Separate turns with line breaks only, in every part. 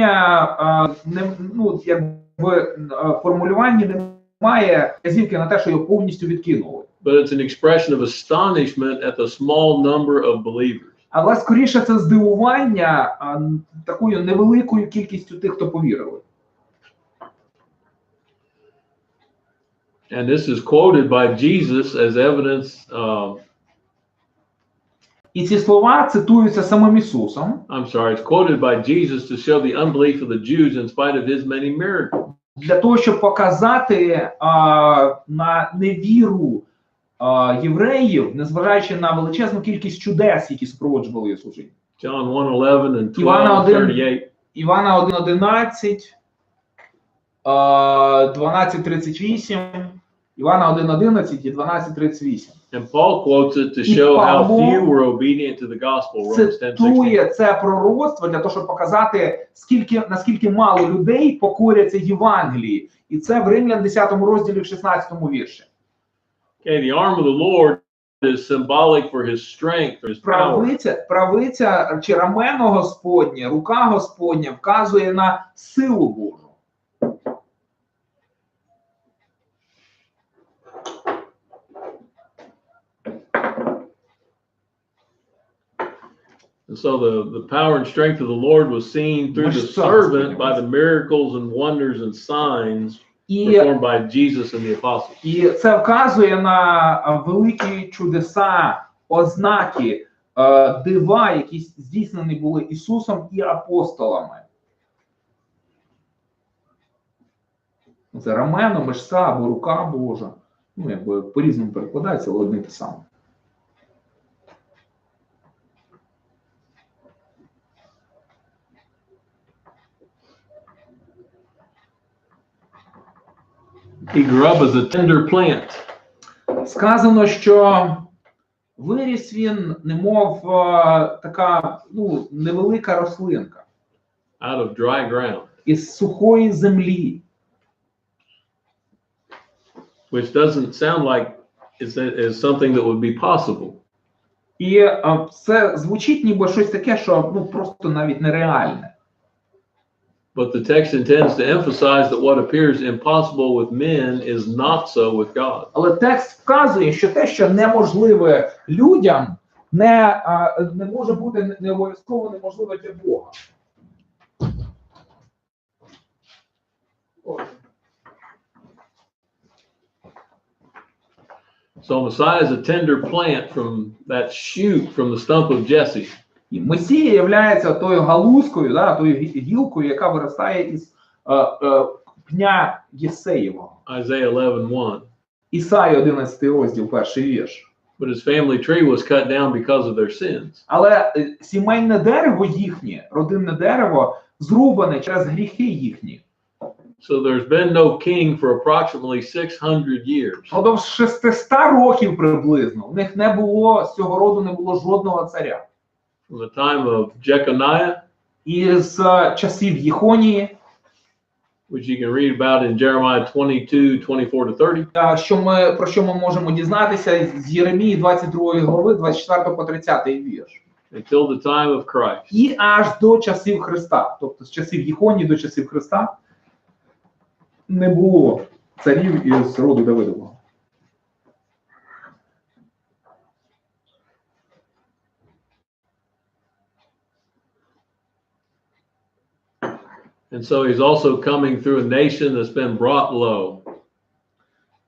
формулювання формулювання немає вказівки на те, що його повністю відкинули.
But it's an expression of astonishment at the small number of believers.
Але скоріше це здивування такою невеликою кількістю тих, хто повірили.
And this is quoted by Jesus as evidence.
І ці слова цитуються самим Ісусом.
I'm sorry, it's quoted by Jesus to show the unbelief of the Jews in spite of his many miracles.
Для того, щоб показати на невіру євреїв, незважаючи на величезну кількість чудес, які супроводжували Його служіння.
John 1:11 and 12:38.
Івана 1:11, 12:38, Івана 1:11 і 12:38.
And Paul quotes it to show how few were obedient to the gospel. Romans 10:16.
Цитує це пророцтво для того, щоб показати, наскільки мало людей покоряться Євангелії. І це в Римлян 10 розділі в 16 вірші.
Okay, the arm of the Lord is symbolic for his strength, for his power.
Правиця чи рамено Господнє, рука Господня вказує на силу Божу.
And so the power and strength of the Lord was seen through the servant by the miracles and wonders and signs performed by Jesus and the apostles.
І це вказує на великі чудеса, ознаки, дива, які здійснені були Ісусом і апостолами. Це рамено, мишця або рука Божа. Ну, якби по-різному перекладається, але одне те саме.
He grew up as a tender plant.
Сказано, що виріс він, немов така, невелика рослинка.
Out of dry ground.
Із сухої землі.
Which doesn't sound like is something that would be possible.
І це звучить ніби щось таке, що просто навіть нереальне.
But the text intends to emphasize that what appears impossible with men is not so with God.
Але текст вказує, що те, що неможливе людям, не може бути не обов'язково неможливе для Бога.
So Messiah is a tender plant from that shoot from the stump of Jesse.
І Месія являється тою галузкою, тою гілкою, яка виростає із пня Єсеєвого.
Isaiah 11:1.
Ісая 11 розділ, перший вірш.
But his family tree was cut down because of their sins.
Але сімейне дерево їхнє, родинне дерево, зрубане через гріхи їхні.
So there's been no king for approximately 600 years.
Впродовж 600 років приблизно в них не було, з цього роду не було жодного царя.
From the time of Jeconiah,
із часів Єхонії,
which you can read about in Jeremiah 22:24-30.
Про що ми можемо дізнатися з Єремії 22 глави, 24 по 30 вірш.
Until the time of Christ.
І аж до часів Христа, тобто з часів Єхонії до часів Христа не було царів із роду Давидового.
And so he's also coming through a nation that's been brought low.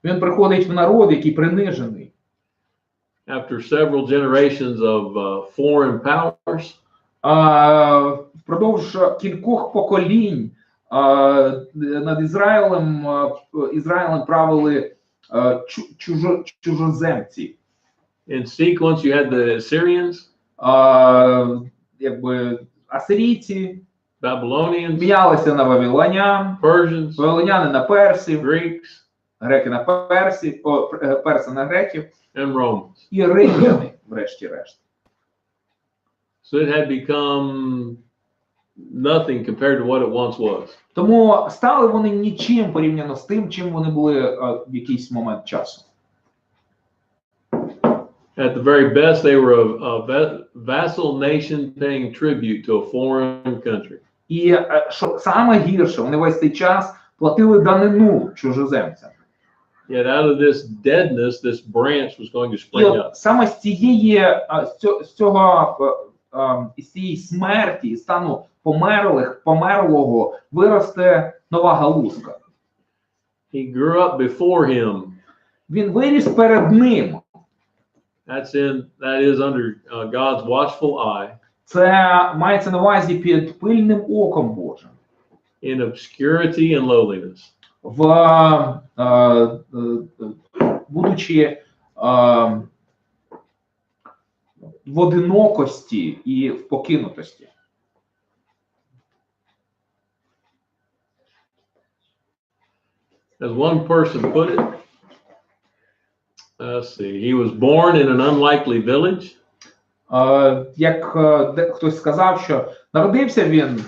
Він приходить в народ, який принижений.
After several generations of foreign powers.
Впродовж кількох поколінь над Ізраїлем правили чужоземці.
In sequence you had the Assyrians,
якби асирійці,
Babylonians,
м'ялися на вавилонян,
Persians,
вавилоняни на персів,
Greeks,
греки на персів, перси на греків,
and Romans.
І римляни, врешті-решт.
So it had become nothing compared to what it once was.
Тому стали вони нічим порівняно з тим, чим вони були в якийсь момент часу.
At the very best, they were a vassal nation paying tribute to a foreign country.
І що саме гірше, вони весь цей час платили данину чужоземцям.
Yet out of this deadness, this branch was going to
І
spring up.
саме з цієї смерті, стану померлого, виросте нова галузка.
He grew up before him.
Він виріс перед ним.
That is under God's watchful eye.
Це мається на увазі під пильним оком Божим.
In obscurity and lowliness.
Будучи в одинокості і в покинутості.
As one person put it, let's see, he was born in an unlikely village.
Як хтось сказав, що народився він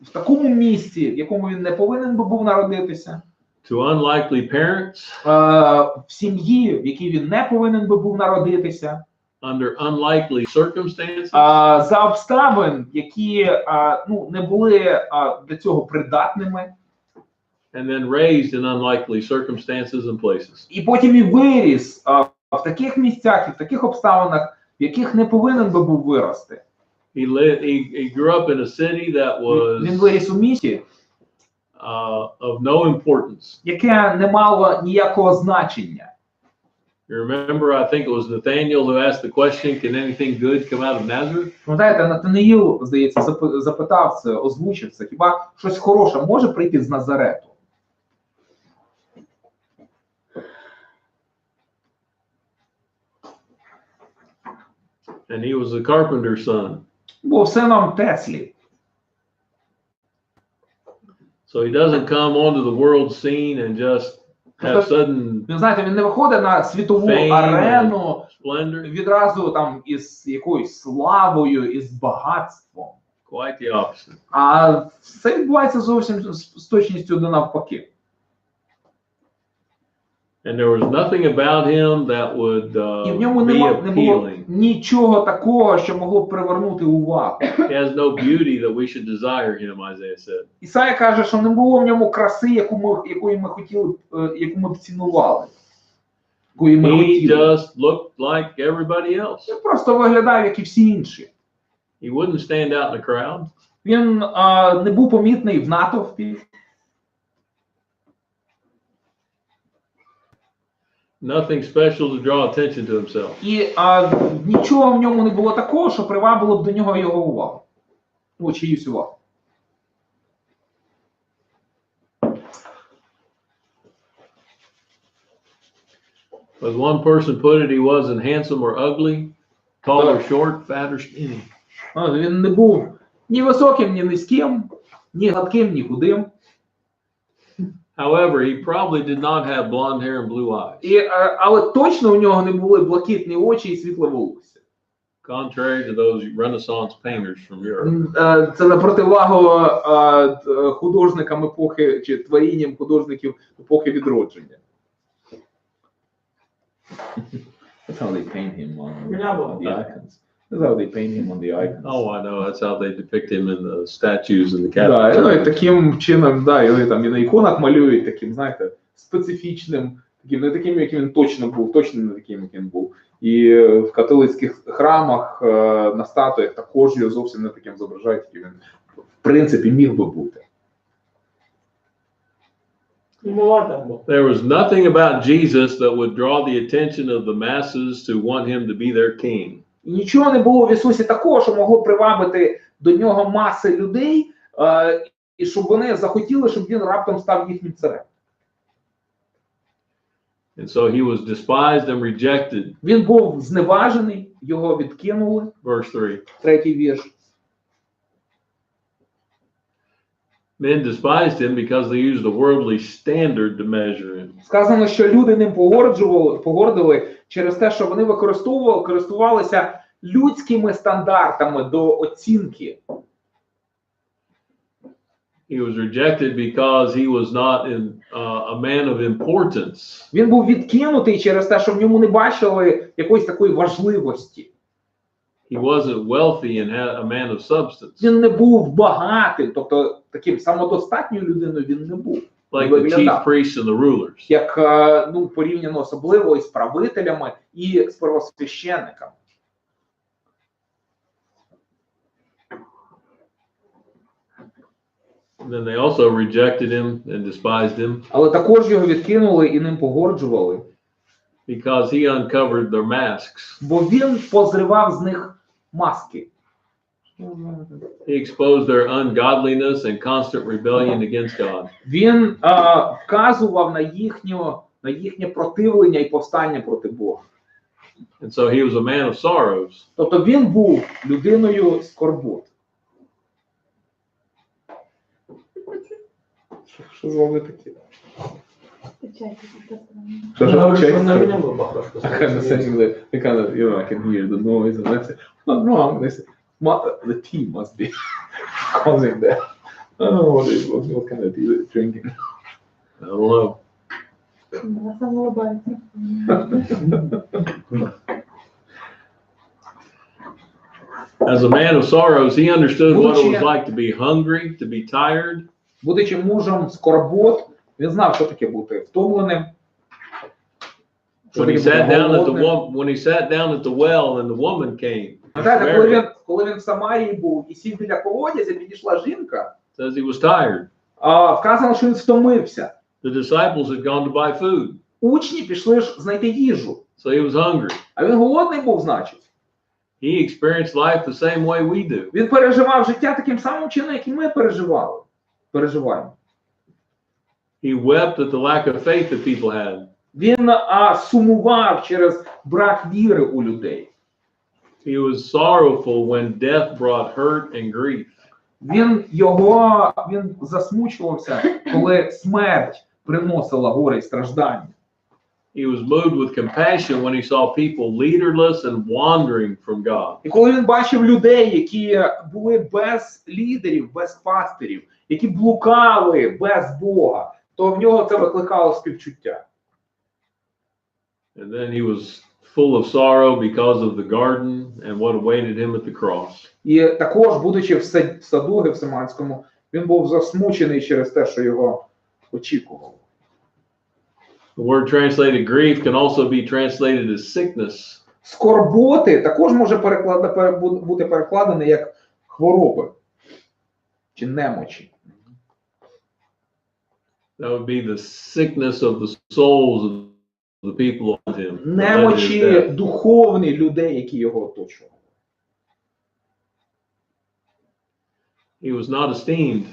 в такому місці, в якому він не повинен був народитися.
To unlikely parents.
В сім'ї, в якій він не повинен був народитися.
Under unlikely circumstances.
За обставин, які не були для цього придатними.
And then raised in unlikely circumstances and places.
І потім і виріс в таких місцях і в таких обставинах, в яких не повинен би був вирости.
He grew up in a city that was
Він виріс у місті,
of no importance.
Яке не мало ніякого значення.
You remember, I think it was Nathaniel who asked the question, can anything good come out of Nazareth?
Пам'ятаєте, Натанаїл, здається, запитав це, озвучив це. Хіба щось хороше може прийти з Назарету?
And he was a carpenter's son.
Був сином Теслі.
So he doesn't come onto the world scene and just have sudden
Він, знаєте, він не виходить на світову арену відразу там із якоюсь славою, із багатством.
Quite the opposite.
А все відбувається зовсім з точністю до навпаки.
And there was nothing about him that would be appealing.
Нічого такого, що могло б привернути увагу.
He has no beauty that we should desire him, Isaiah said.
Ісая каже, що не було в ньому краси, яку ми хотіли, яку ми б цінували.
He just looked like everybody else.
Він просто виглядав, як і всі інші.
He wouldn't stand out in the crowd.
Він не був помітний в натовпі.
Nothing special to draw attention to himself.
І нічого в ньому не було такого, що привабило б до нього його увагу. Чиюсь увагу.
As one person put it, he wasn't handsome or ugly, tall or short, fat or skinny.
Він не був ні високим, ні низьким, ні гладким, ні худим.
However, he probably did not have blonde hair and blue eyes.
Але точно у нього не були блакитні очі і світле волосся.
Contrary to those Renaissance painters from Europe.
Це на противагу художникам епохи, чи творінням художників епохи відродження. That's how they paint him on the icons. That's how they paint him on the icons.
Oh, I know. That's how they depict him in the statues in the Catholic Church.
І таким чином, його там і на іконах малюють таким, знаєте, специфічним, таким, не таким, яким він точно був, точно не таким, яким він був. І в католицьких храмах на статуях також його зовсім не таким зображають, яким він, в принципі, міг би бути.
There was nothing about Jesus that would draw the attention of the masses to want him to be their king.
І нічого не було в Ісусі такого, що могло привабити до нього маси людей, і щоб вони захотіли, щоб він раптом став їхнім царем.
And so he was despised and rejected.
Він був зневажений, його відкинули.
Verse 3.
Третій вірш.
Men despised him because they used a worldly standard to measure him.
Сказано, що люди ним погордили через те, що вони користувалися людськими стандартами до оцінки.
He was rejected because he was not a man of importance.
Він був відкинутий через те, що в ньому не бачили якоїсь такої важливості.
He wasn't wealthy and had a man of substance.
Він не був багатим, тобто таким самодостатньою людиною він не був.
Like the chief priests and the rulers.
Як ну, порівняно особливо із правителями і з первосвященниками.
Then they also rejected him and despised him.
Але також його відкинули і ним погорджували.
Because he uncovered their masks.
Бо він позривав з них маски.
He exposed their ungodliness and constant rebellion against God.
Він вказував на їхнє противлення і повстання проти Бога.
And so he was a man of sorrows.
Тобто він був людиною скорбот. Що з вами таке? I can hear the noise and I say, what's wrong? They say, the tea must be causing that. I don't know what kind of tea they're drinking.
I don't know. As a man of sorrows, he understood what it was like to be hungry, to be tired.
Будучи мужем скорбот, він знав, що таке бути втомленим.
When he sat down at the well and the woman came.
Коли він в Самарії був і сів біля колодязя, підійшла жінка.
Says he was tired.
Вказано, що він втомився.
The disciples had gone to buy food.
Учні пішли ж знайти їжу.
So he was hungry.
А він голодний був, значить.
He experienced life the same way we do.
Він переживав життя таким самим чином, як і ми переживаємо.
He wept at the lack of faith that people had.
Він сумував через брак віри у людей.
He was sorrowful when death brought hurt and grief.
Він засмучувався, коли смерть приносила горе і страждання.
He was moved with compassion when he saw people leaderless and wandering from God.
І коли він бачив людей, які були без лідерів, без пастирів, які блукали без Бога, то в нього це викликало співчуття.
And then he was full of sorrow because of the garden and what awaited him at the cross.
І також, будучи в саду Гефсиманському, він був засмучений через те, що його очікувало.
The word translated grief can also be translated as sickness.
Скорботи також може бути перекладене як хвороби чи немочі.
That would be the sickness of the souls of the people around him.
Немочі духовні людей, які його оточували.
He was not esteemed.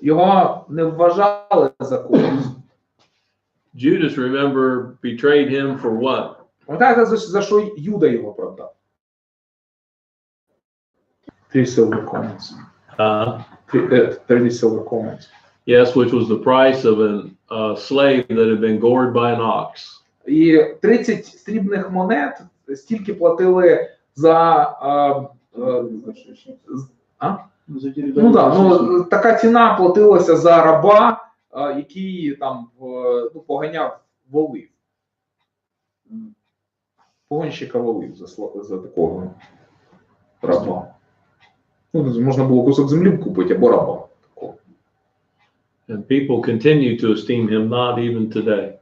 Його не вважали за когось.
Judas, remember, betrayed him for what?
Пам'ятаєте, за що Юда його продав? 3 silver coins. 30 silver coins.
Yes, which was the price of a slave that had been gored by an ox.
І 30 срібних монет стільки платили за така ціна платилася за раба, який там поганяв волів. Погонщика волів за такого раба. Можна було кусок землі купити або раба.
And people continue to esteem him, not even today.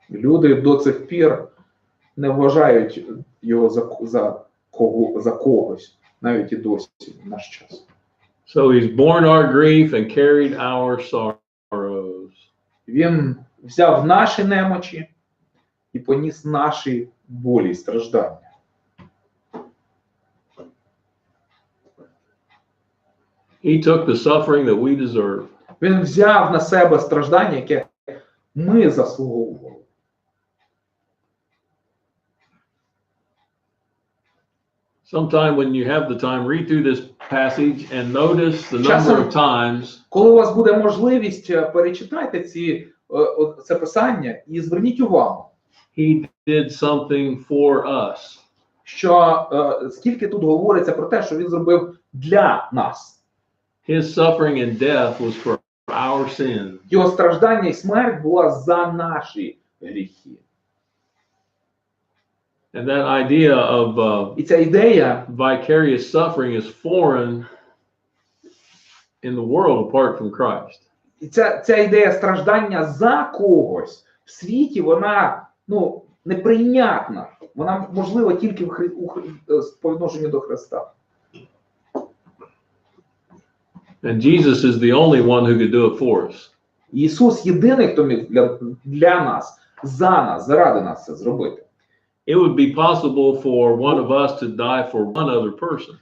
Люди до цих пір не вважають його за когось, навіть і досі в наш час.
So he's borne our grief and carried our sorrows.
Він взяв наші немочі і поніс наші болі і страждання.
He took the suffering that we deserve.
Він взяв на себе страждання, яке ми заслуговували.
Sometime when you have the time, read through this passage and notice the number of times.
Коли у вас буде можливість, перечитайте це писання і зверніть увагу.
He did something for us.
Що скільки тут говориться про те, що він зробив для нас.
His suffering and death was for our sins.
Його страждання і смерть була за наші гріхи.
And that idea of
І ця ідея
vicarious suffering is foreign in the world apart from Christ.
І ця ідея страждання за когось в світі, вона неприйнятна. Вона можлива тільки по відношенню до Христа.
And Jesus is the only one who could do it for us.
Ісус єдиний, хто міг для нас, за нас, заради нас це зробити.
It would be possible for one of us to die for one other person.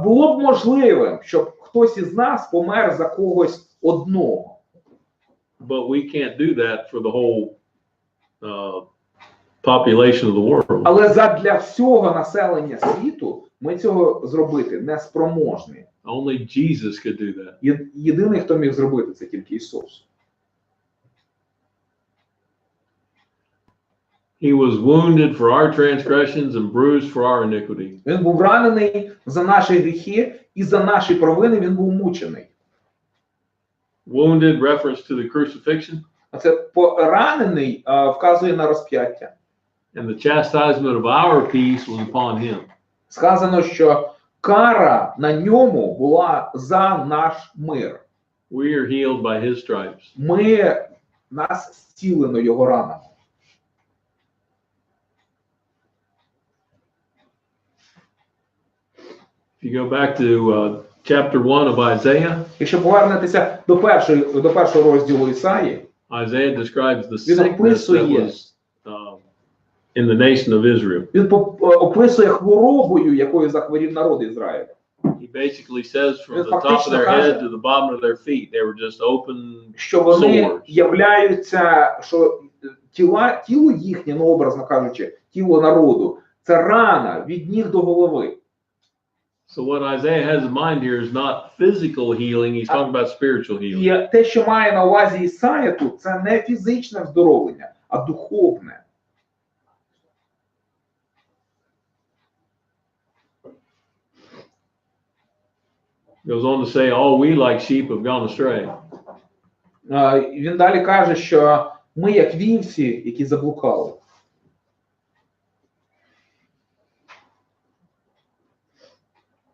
Було б можливим, щоб хтось із нас помер за когось одного.
But we can't do that for the whole population of the world.
Але задля всього населення світу ми цього зробити не спроможні.
Only Jesus could do that.
Єдиний, хто міг зробити це, тільки Ісус.
He was wounded for our transgressions and bruised for our iniquity.
Він був ранений за наші гріхи і за наші провини він був мучений.
Wounded reference to the crucifixion.
А це поранений вказує на розп'яття.
And the chastisement of our peace was upon him.
Сказано, що кара на ньому була за наш мир.
We are healed by his stripes.
Нас зцілено його ранами.
If you go back to chapter 1 of Isaiah,
Якщо повернетеся до першого розділу Ісаї,
Isaiah describes the
Він
sickness that
описує
was in the nation of Israel.
він описує хворобою, якою захворів народ Ізраїля.
He basically says from the top of their head to the bottom of their feet, they were just open
Що вони
sores.
являються, що тіло їхнє, образно кажучи, тіло народу, це рана від ніг до голови.
So what Isaiah has in mind here is not physical healing, he's talking about spiritual healing.
І те, що має на увазі Ісая тут, це не фізичне здоровлення, а духовне.
Goes on to say, all we like sheep have gone astray.
Він далі каже, що ми як вівці, які заблукали.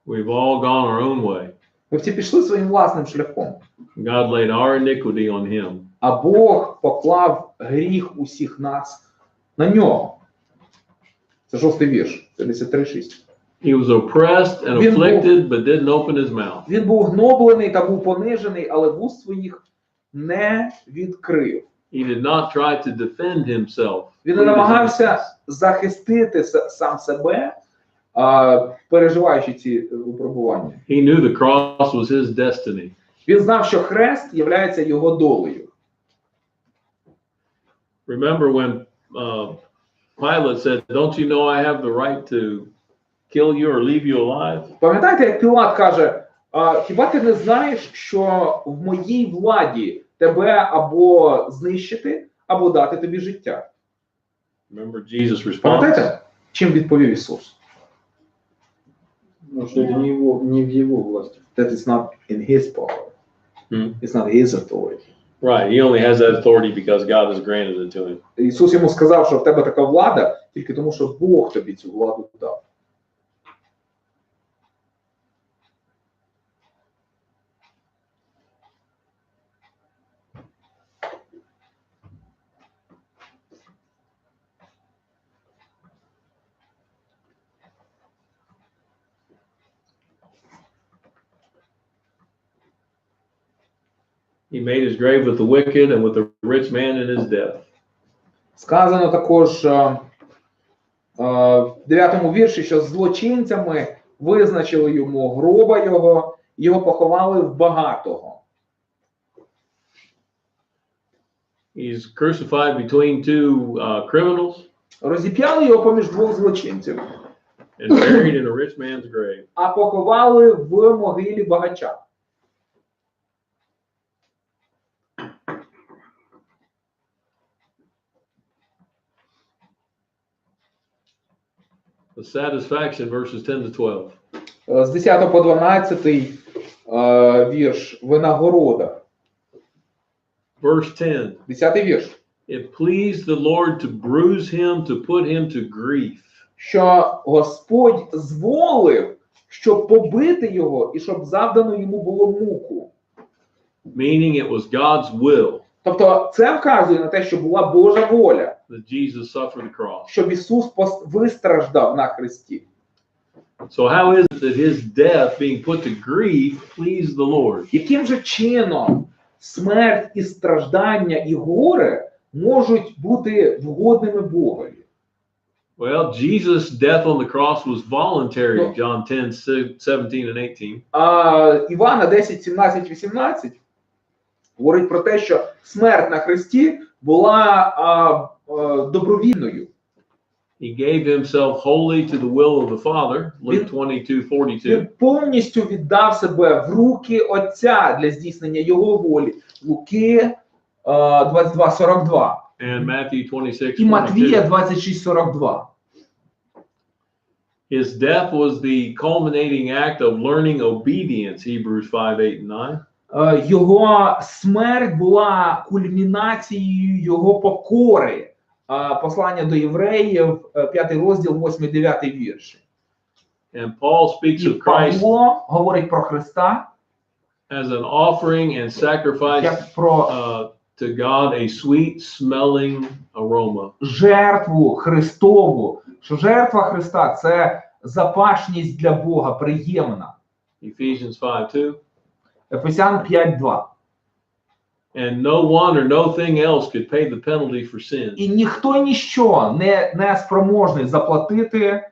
We've all gone our own way.
Ми всі пішли своїм власним шляхом.
God laid our iniquity on him.
А Бог поклав гріх усіх нас на нього. Це 6-й вірш, 53:6.
He was oppressed and afflicted, but didn't open his mouth.
Він був гноблений та був понижений, але вуст своїх не відкрив.
He did not try to defend himself.
Він не намагався захистити сам себе, переживаючи ці випробування.
He knew the cross was his destiny.
Він знав, що хрест є його долею.
Remember when Pilate said, "Don't you know I have the right to kill you or leave you alive?"
Пам'ятаєте, як Пілат каже, хіба ти не знаєш, що в моїй владі тебе або знищити, або дати тобі життя?
Remember Jesus' response?
Пам'ятаєте, чим відповів Ісус?
Что это не в его власти.
That it's not in his power. It's not his authority.
Right, he only has that authority because God has granted it to him.
Ісус йому сказав, що в тебе така влада, тільки тому, що Бог тобі цю владу дав.
He made his grave with the wicked and with the rich man in his death.
Сказано також в 9-му вірші, що злочинцями визначили йому гроба його поховали в багатого.
He's crucified between two criminals.
Розіп'яли його поміж двох злочинців.
And buried in a rich man's grave.
А поховали в могилі багача.
The satisfaction, verses 10 to 12.
З 10 по 12 вірш. Винагорода.
Verse 10.
10 вірш.
It pleased the Lord to bruise him, to put him to grief.
що Господь зволив, щоб побити його і щоб завдано йому було муку.
Meaning it was God's will
Тобто це вказує на те, що була Божа воля,
that Jesus suffered the cross.
щоб Ісус вистраждав на хресті.
So how is it that his death being put to grief pleased the Lord?
Яким же чином смерть і страждання і горе можуть бути вгодними Богові?
Well, Jesus' death on the cross was voluntary, John 10, 17 and 18.
Івана 10, 17, 18 говорить про те, що смерть на хресті була добровільною.
He gave himself wholly to the will of the Father, Luke 22:42.
Він повністю віддав себе в руки Отця для здійснення його волі. Луки 22:42.
And Matthew 26:42.
І Матвія 26:42.
His death was the culminating act of learning obedience, Hebrews 5, 8 and 9.
Його смерть була кульмінацією його покори. Послання до євреїв, 5 розділ, 8-9 вірші.
And Paul speaks
І
of Christ
Павло говорить про Христа
as an offering and sacrifice
як про
to God, a sweet smelling aroma.
жертву Христову. Що жертва Христа – це запашність для Бога, приємна.
Ephesians 5:2.
Ефесян 5:2.
And no one or no thing else could pay the penalty for sin.
І ніхто ніщо не спроможний заплатити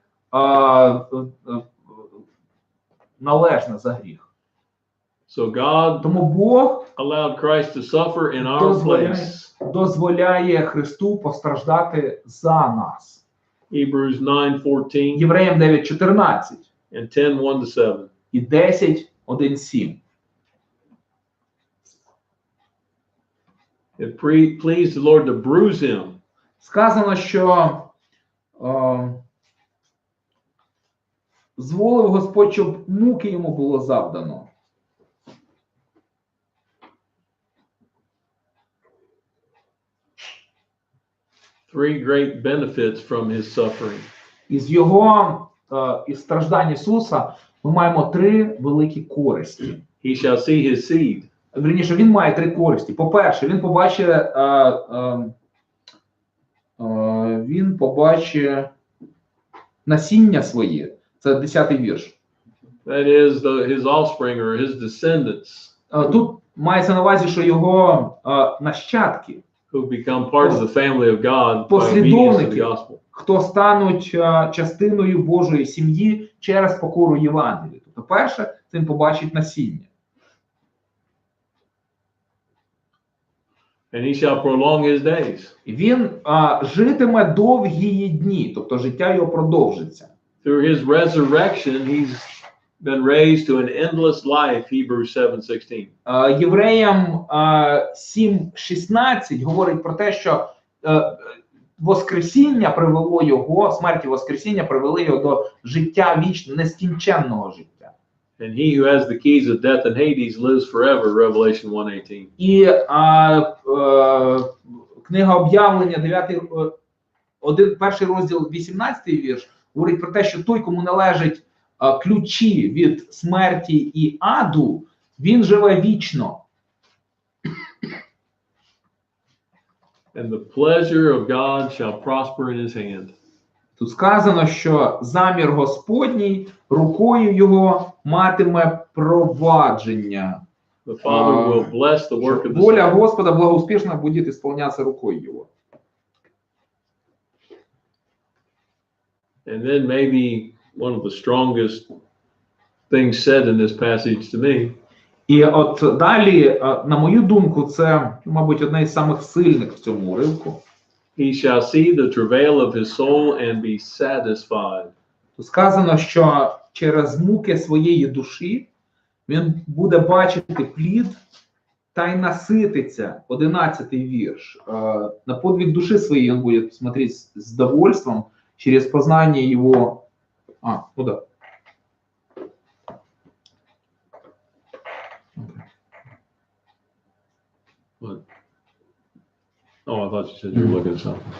належне за гріх.
So God
Тому Бог
allowed Christ to suffer in our place.
дозволяє Христу постраждати за нас.
Hebrews 9:14
Євреям 9:14
and 10:1-7.
і 10:1-7.
It pleased the Lord to bruise him.
Сказано, що зволив Господь, щоб муки йому було завдано.
Three great benefits from his suffering.
Із його із страждань Ісуса ми маємо 3 великі користі.
He shall see his seed.
Вірніше, він має 3 користі. По-перше, він побачить насіння своє. Це 10-й вірш.
That is his offspring or his descendants.
Тут мається на увазі, що його нащадки,
Who become part of the family of God by obedience to the
послідовники,
gospel.
хто стануть частиною Божої сім'ї через покору Євангелію. Тобто, перше, це він побачить насіння.
And he shall prolong his days.
І він житиме довгі дні, тобто життя його продовжиться.
Through his resurrection, he's been raised to an endless life, Hebrews 7:16.
Євреям 7:16 говорить про те, що Воскресіння привело його, смерть і Воскресіння привели його до життя вічного, нескінченного життя.
And he who has the keys of death and Hades lives forever, Revelation 1:18.
І книга Об'явлення, 1 розділ, 18 вірш, говорить про те, що той, кому належать ключі від смерті і аду, він живе вічно.
And the pleasure of God shall prosper in his hand.
Тут сказано, що замір Господній рукою його матиме провадження.
The Father will bless the work of the
Воля
Son.
Господа благоуспішно буде исполняться рукою його.
And then maybe one of the strongest things said in this passage to me.
І от далі, на мою думку, це, мабуть, одне із самих сильних в цьому уривку.
He shall see the travail of his soul and be satisfied.
Тут сказано, що через муки своєї душі він буде бачити плід та й насититься. 11-й вірш. На подвиг души своей он будет смотреть с довольством через познание его... ну да.
What? Oh, I thought you said you were looking at something.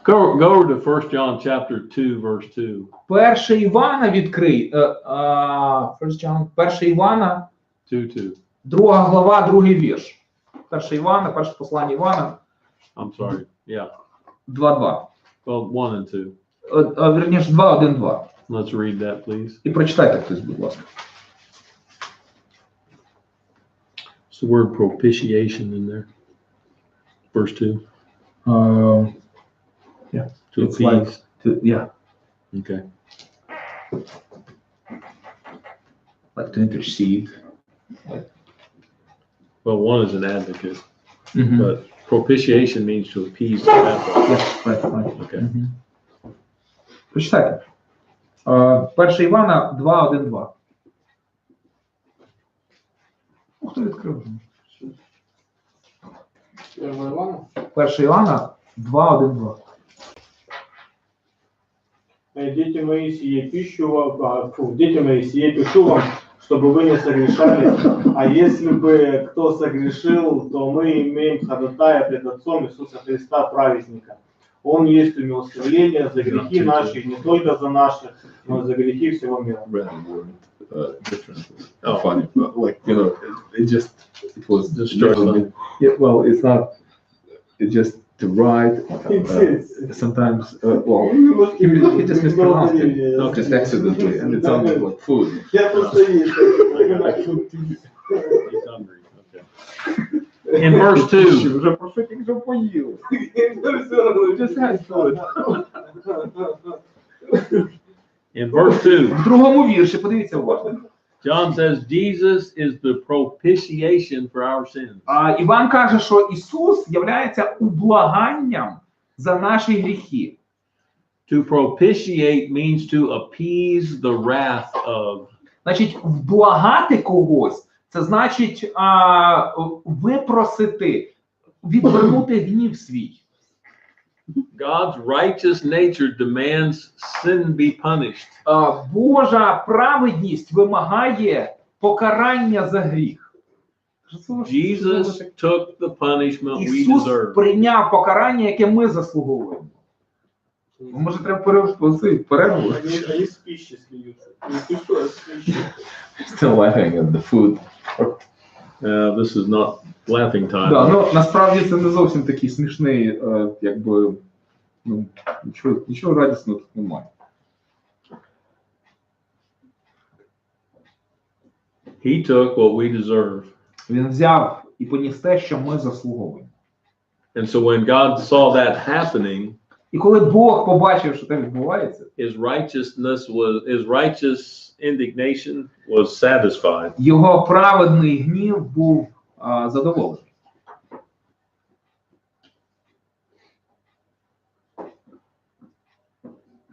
Go to 1 John chapter 2, verse 2.
1 Івана відкрий. 1 Івана,
2:2.
2 глава, 2 вірш. 1 Івана, перше послання Івана,
I'm sorry. Yeah.
2:2.
Well, 1 and 2.
Вірніше, 2:1-2.
Let's read that, please.
І прочитайте хтось, будь ласка.
It's the word propitiation in there. Verse 2.
Yeah.
To
It's
appease.
Yeah,
Okay.
like to intercede.
Well, one is an advocate,
Mhm.
but propitiation means to appease the wrath of.
Yeah, right.
Okay.
Мгм. Прочитайте. 1 Івана 2:1-2. Хто відкрив? 1 Івана 2:1-2.
Дети мои, сие пищу вам, дети мои, сие пишу вам, чтобы вы не согрешали. А если бы кто согрешил, то мы имеем ходатая пред Отцом Иисуса Христа, праведника. Он есть умилостивление за грехи наши, не только за наши, но и за грехи всего мира.
Different.
Oh.
Funny, but like, you know, it was
Just struggling.
Yeah, well, it's not, it just to write, sometimes, well, he just mispronounced it, just accidentally, and it sounded like food.
Я просто есть.
He's hungry. Okay. In verse 2.
Уже профетик вже поїв. Just had food.
In verse 2,
В другому вірші, подивіться уважно.
John says Jesus is the propitiation for our sins.
Іван каже, що Ісус являється ублаганням за наші гріхи.
To propitiate means to appease the wrath of.
Значить, вблагати когось, це значить випросити, відвернути гнів свій.
God's righteous nature demands sin be punished.
Божа праведність вимагає покарання за гріх.
Jesus took the punishment we
Ісус
deserve.
прийняв покарання, яке ми заслуговуємо. Може, треба перерву?
Они с пищей смеются. Не пишу, а с пищей.
Still laughing at the food.
This is not laughing time.
Да, ну, насправді це не зовсім такий смішний, якби, ну, нічого радісного тут немає.
He took what we deserve.
Він взяв і поніс те, що ми заслуговуємо.
And so when God saw that happening,
І коли Бог побачив, що це відбувається,
his righteous indignation was satisfied.
його праведний гнів був задоволений.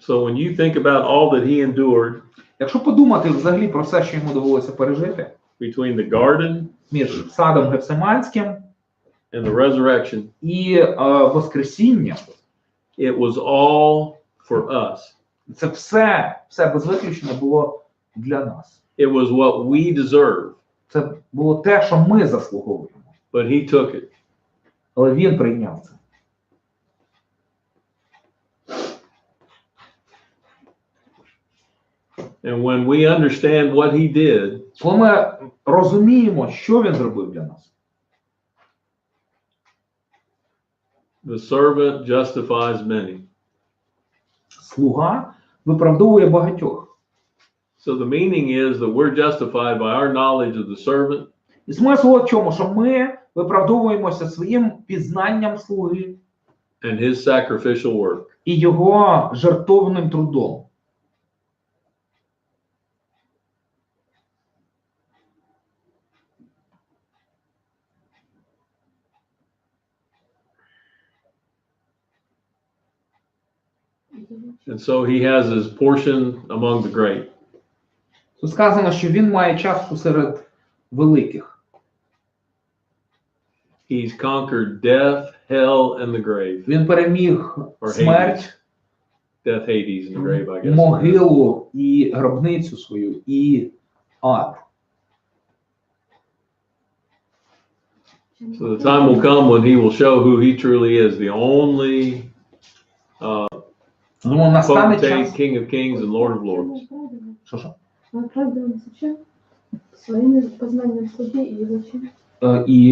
So when you think about all that he endured
Якщо подумати взагалі про все, що йому довелося пережити,
between the garden
між садом Гефсиманським
and the resurrection,
і Воскресінням,
it was all for us.
це все без виключення було для нас.
It was what we deserve,
Це було те, що ми заслуговуємо.
but he took it.
Але він прийняв це.
And when we understand what he did,
Коли ми розуміємо, що він зробив для нас,
the servant justifies many.
слуга виправдовує багатьох.
So the meaning is that we're justified by our knowledge of the servant,
І смисл в чому, що ми виправдовуємося своїм пізнанням слуги
and his sacrificial work.
і його жертовним трудом.
And so he has his portion among the great.
Тут сказано, що він має частку серед великих.
He's conquered death, hell, and the grave.
Він переміг смерть,
Death, Hades, and the grave, I guess.
могилу і гробницю свою, і ад.
So the time will come when he will show who he truly is, the only
Думаю, настане
potentate,
час.
King of Kings and Lord of Lords.
Що?
Он оправдывался чем? Своим познанием судей и его чем?
І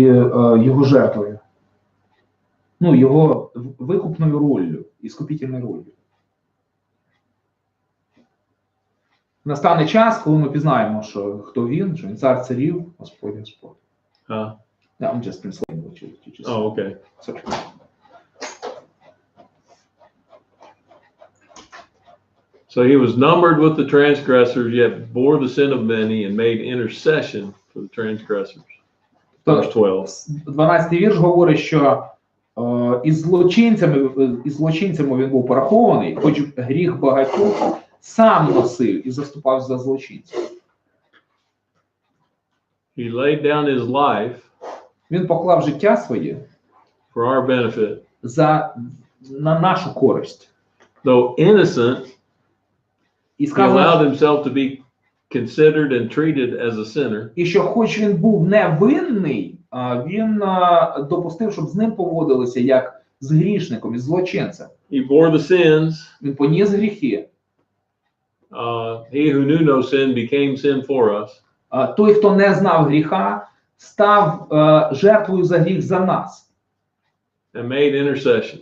його жертвою. Ну, його викупною роллю, іскупітельною роллю. Настане час, коли ми пізнаємо, що хто він, що він цар царів, Господь Господь.
Huh?
Yeah, I'm just translating what you just said.
Oh, okay.
Sorry.
So he was numbered with the transgressors, yet bore the sin of many and made intercession for the transgressors. Verse 12.
12-й вірш говорить, що із злочинцями він був порахований, хоч гріх багатьох сам носив і заступав за злочинців.
He laid down his life
Він поклав життя своє
for our benefit.
на нашу користь.
Though innocent,
І
he
сказано,
allowed himself to be considered and treated as a sinner.
і що хоч він був невинний, він допустив, щоб з ним поводилися як з грішником, із злочинцем.
He bore the sins.
Він поніс гріхи.
He who knew no sin became sin for us.
Той, хто не знав гріха, став жертвою за гріх за нас.
And made intercession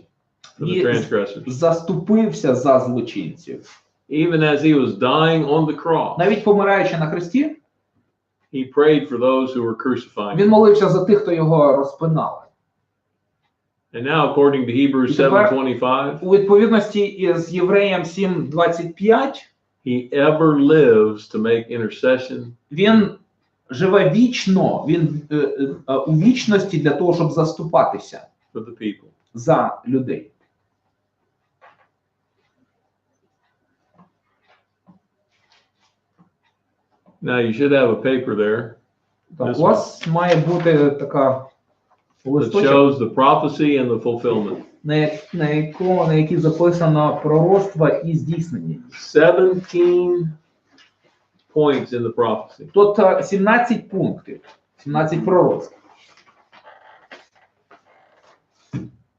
for the
І
transgressors.
заступився за злочинців.
Even as he was dying on the cross,
Навіть помираючи на хресті,
he prayed for those who were crucifying
він
him.
молився за тих, хто його розпинали.
And now, according to Hebrews
І тепер,
7:25,
у відповідності із Євреям 7:25,
he ever lives to make intercession
він живе вічно, він у вічності для того, щоб заступатися
for the people.
за людей.
Now, you should have a paper there
Так, у вас має бути така
that
листочок,
shows the prophecy and the fulfillment.
на якій записано пророцтво і здійснення.
17 points in the prophecy.
Тут 17 пунктів, 17 пророцтв.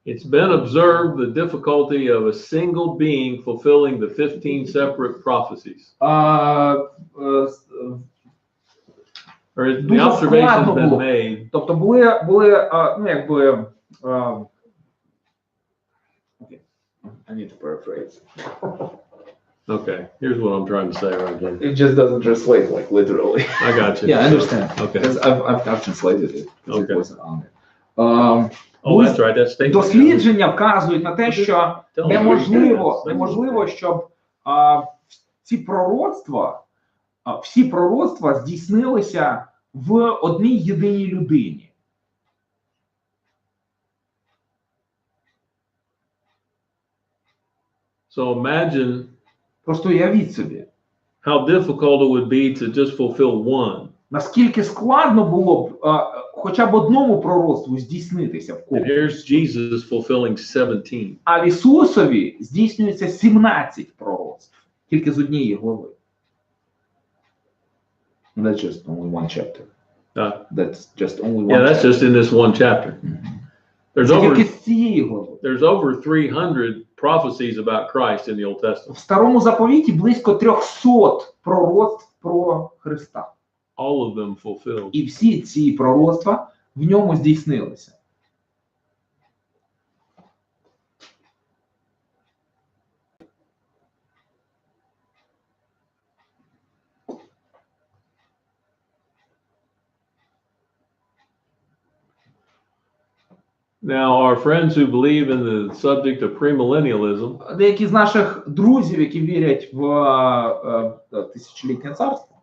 It's been observed the difficulty of a single being fulfilling the 15 separate prophecies. Or the
Дуже
observation has
складно
been
було.
made
Тобто були ну якби I need to paraphrase.
Okay, here's what I'm trying to say right here.
It just doesn't translate like literally.
I got you.
Yeah, I understand.
Okay.
Because I've translated it.
Okay.
It wasn't on it.
Oh, that's right. That's statement.
Дослідження вказують на те, що
Tell me what you
неможливо, щоб ці пророцтва, всі пророцтва здійснилися в одній єдиній людині.
So imagine
Просто уявіть собі,
how difficult it would be to just fulfill one.
наскільки складно було б хоча б одному пророцтву здійснитися в
And
когось.
here's Jesus fulfilling 17.
А в Ісусові здійснюється 17 пророцтв, тільки з однієї глави. That's just only one chapter. That's just only one
Yeah, that's
chapter.
just in this one chapter.
Це тільки з цієї глави.
There's over 300 prophecies about Christ in the Old Testament.
В Старому Заповіті близько 300 пророцтв про Христа.
All of them fulfilled.
І всі ці пророцтва в ньому здійснилися.
Now, our friends who believe in the subject of premillennialism
Деякі з наших друзів, які вірять в тисячолітнє царство,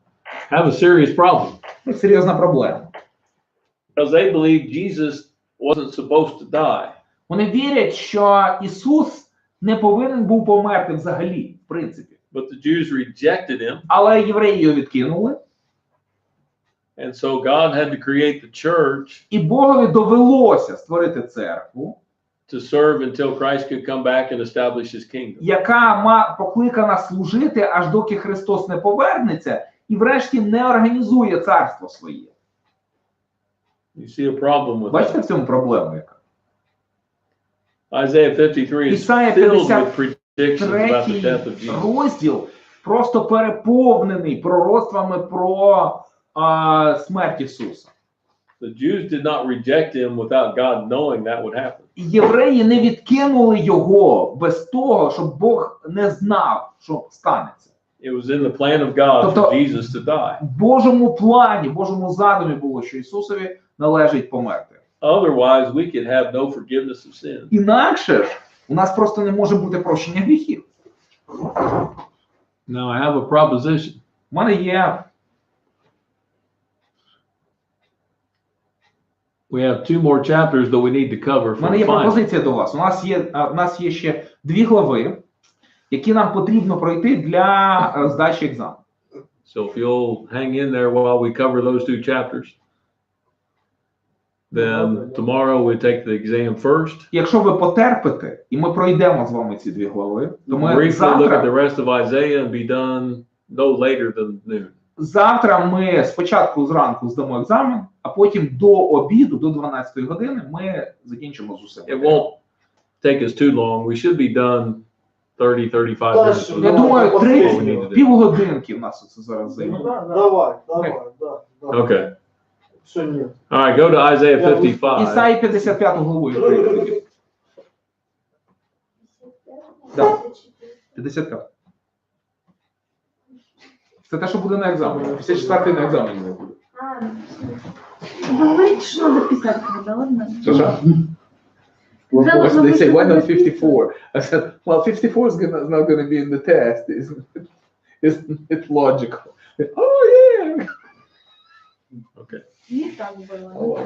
have a serious problem
це серйозна проблема.
because they believe Jesus wasn't supposed to die.
Вони вірять, що Ісус не повинен був померти взагалі, в принципі.
But the Jews rejected him,
Але євреї його відкинули,
and so God had to create the church
і Богові довелося створити церкву,
to serve until Christ could come back and establish his kingdom.
яка покликана служити, аж доки Христос не повернеться і врешті не організує царство своє.
You see a problem with
Бачите
that?
в цьому проблему яка?
Isaiah 53 is
Ісая
filled with predictions about the death of
53
Jesus.
розділ просто переповнений пророцтвами про смерть Ісуса.
The Jews did not reject him without God knowing that would happen.
Євреї не відкинули його без того, щоб Бог не знав, що станеться.
It was in the plan of God for
Тобто,
Jesus to die.
в Божому плані, в Божому задумі було, що Ісусові належить померти.
Otherwise, we could have no forgiveness of sin.
Інакше ж у нас просто не може бути прощення гріхів.
Now, I have a proposition.
У мене є
We have 2 more chapters that we need to cover
У
for
мене
the
є
final.
пропозиція до вас. У нас є ще 2 глави, які нам потрібно пройти для здачі екзамену.
So if you'll hang in there while we cover those 2 chapters, then tomorrow we take the exam first.
Якщо ви потерпите, і ми пройдемо з вами ці 2 глави, то ми
Briefly look at the
завтра
rest of Isaiah and be done no later than noon.
ми спочатку зранку здамо екзамен, а потім до обіду, до 12-ї години, ми закінчимо з усім.
It won't take us too long. We should be done 30-35 minutes.
Я думаю,
What we need to do.
півгодинки в нас це зараз займе.
Давай, да.
Okay.
Що ні?
All right, go to Isaiah 55.
Ісаї 55 главу. я пройду. Да. 55. Це те, що буде на екзамені. 54-й на екзамені не буде.
Вы говорите, что надо писать, когда, ладно?
Що? They say, why not 54? I said, well, 54 is not going to be in the test. Isn't it logical? Oh, yeah.
Okay.
Не так было.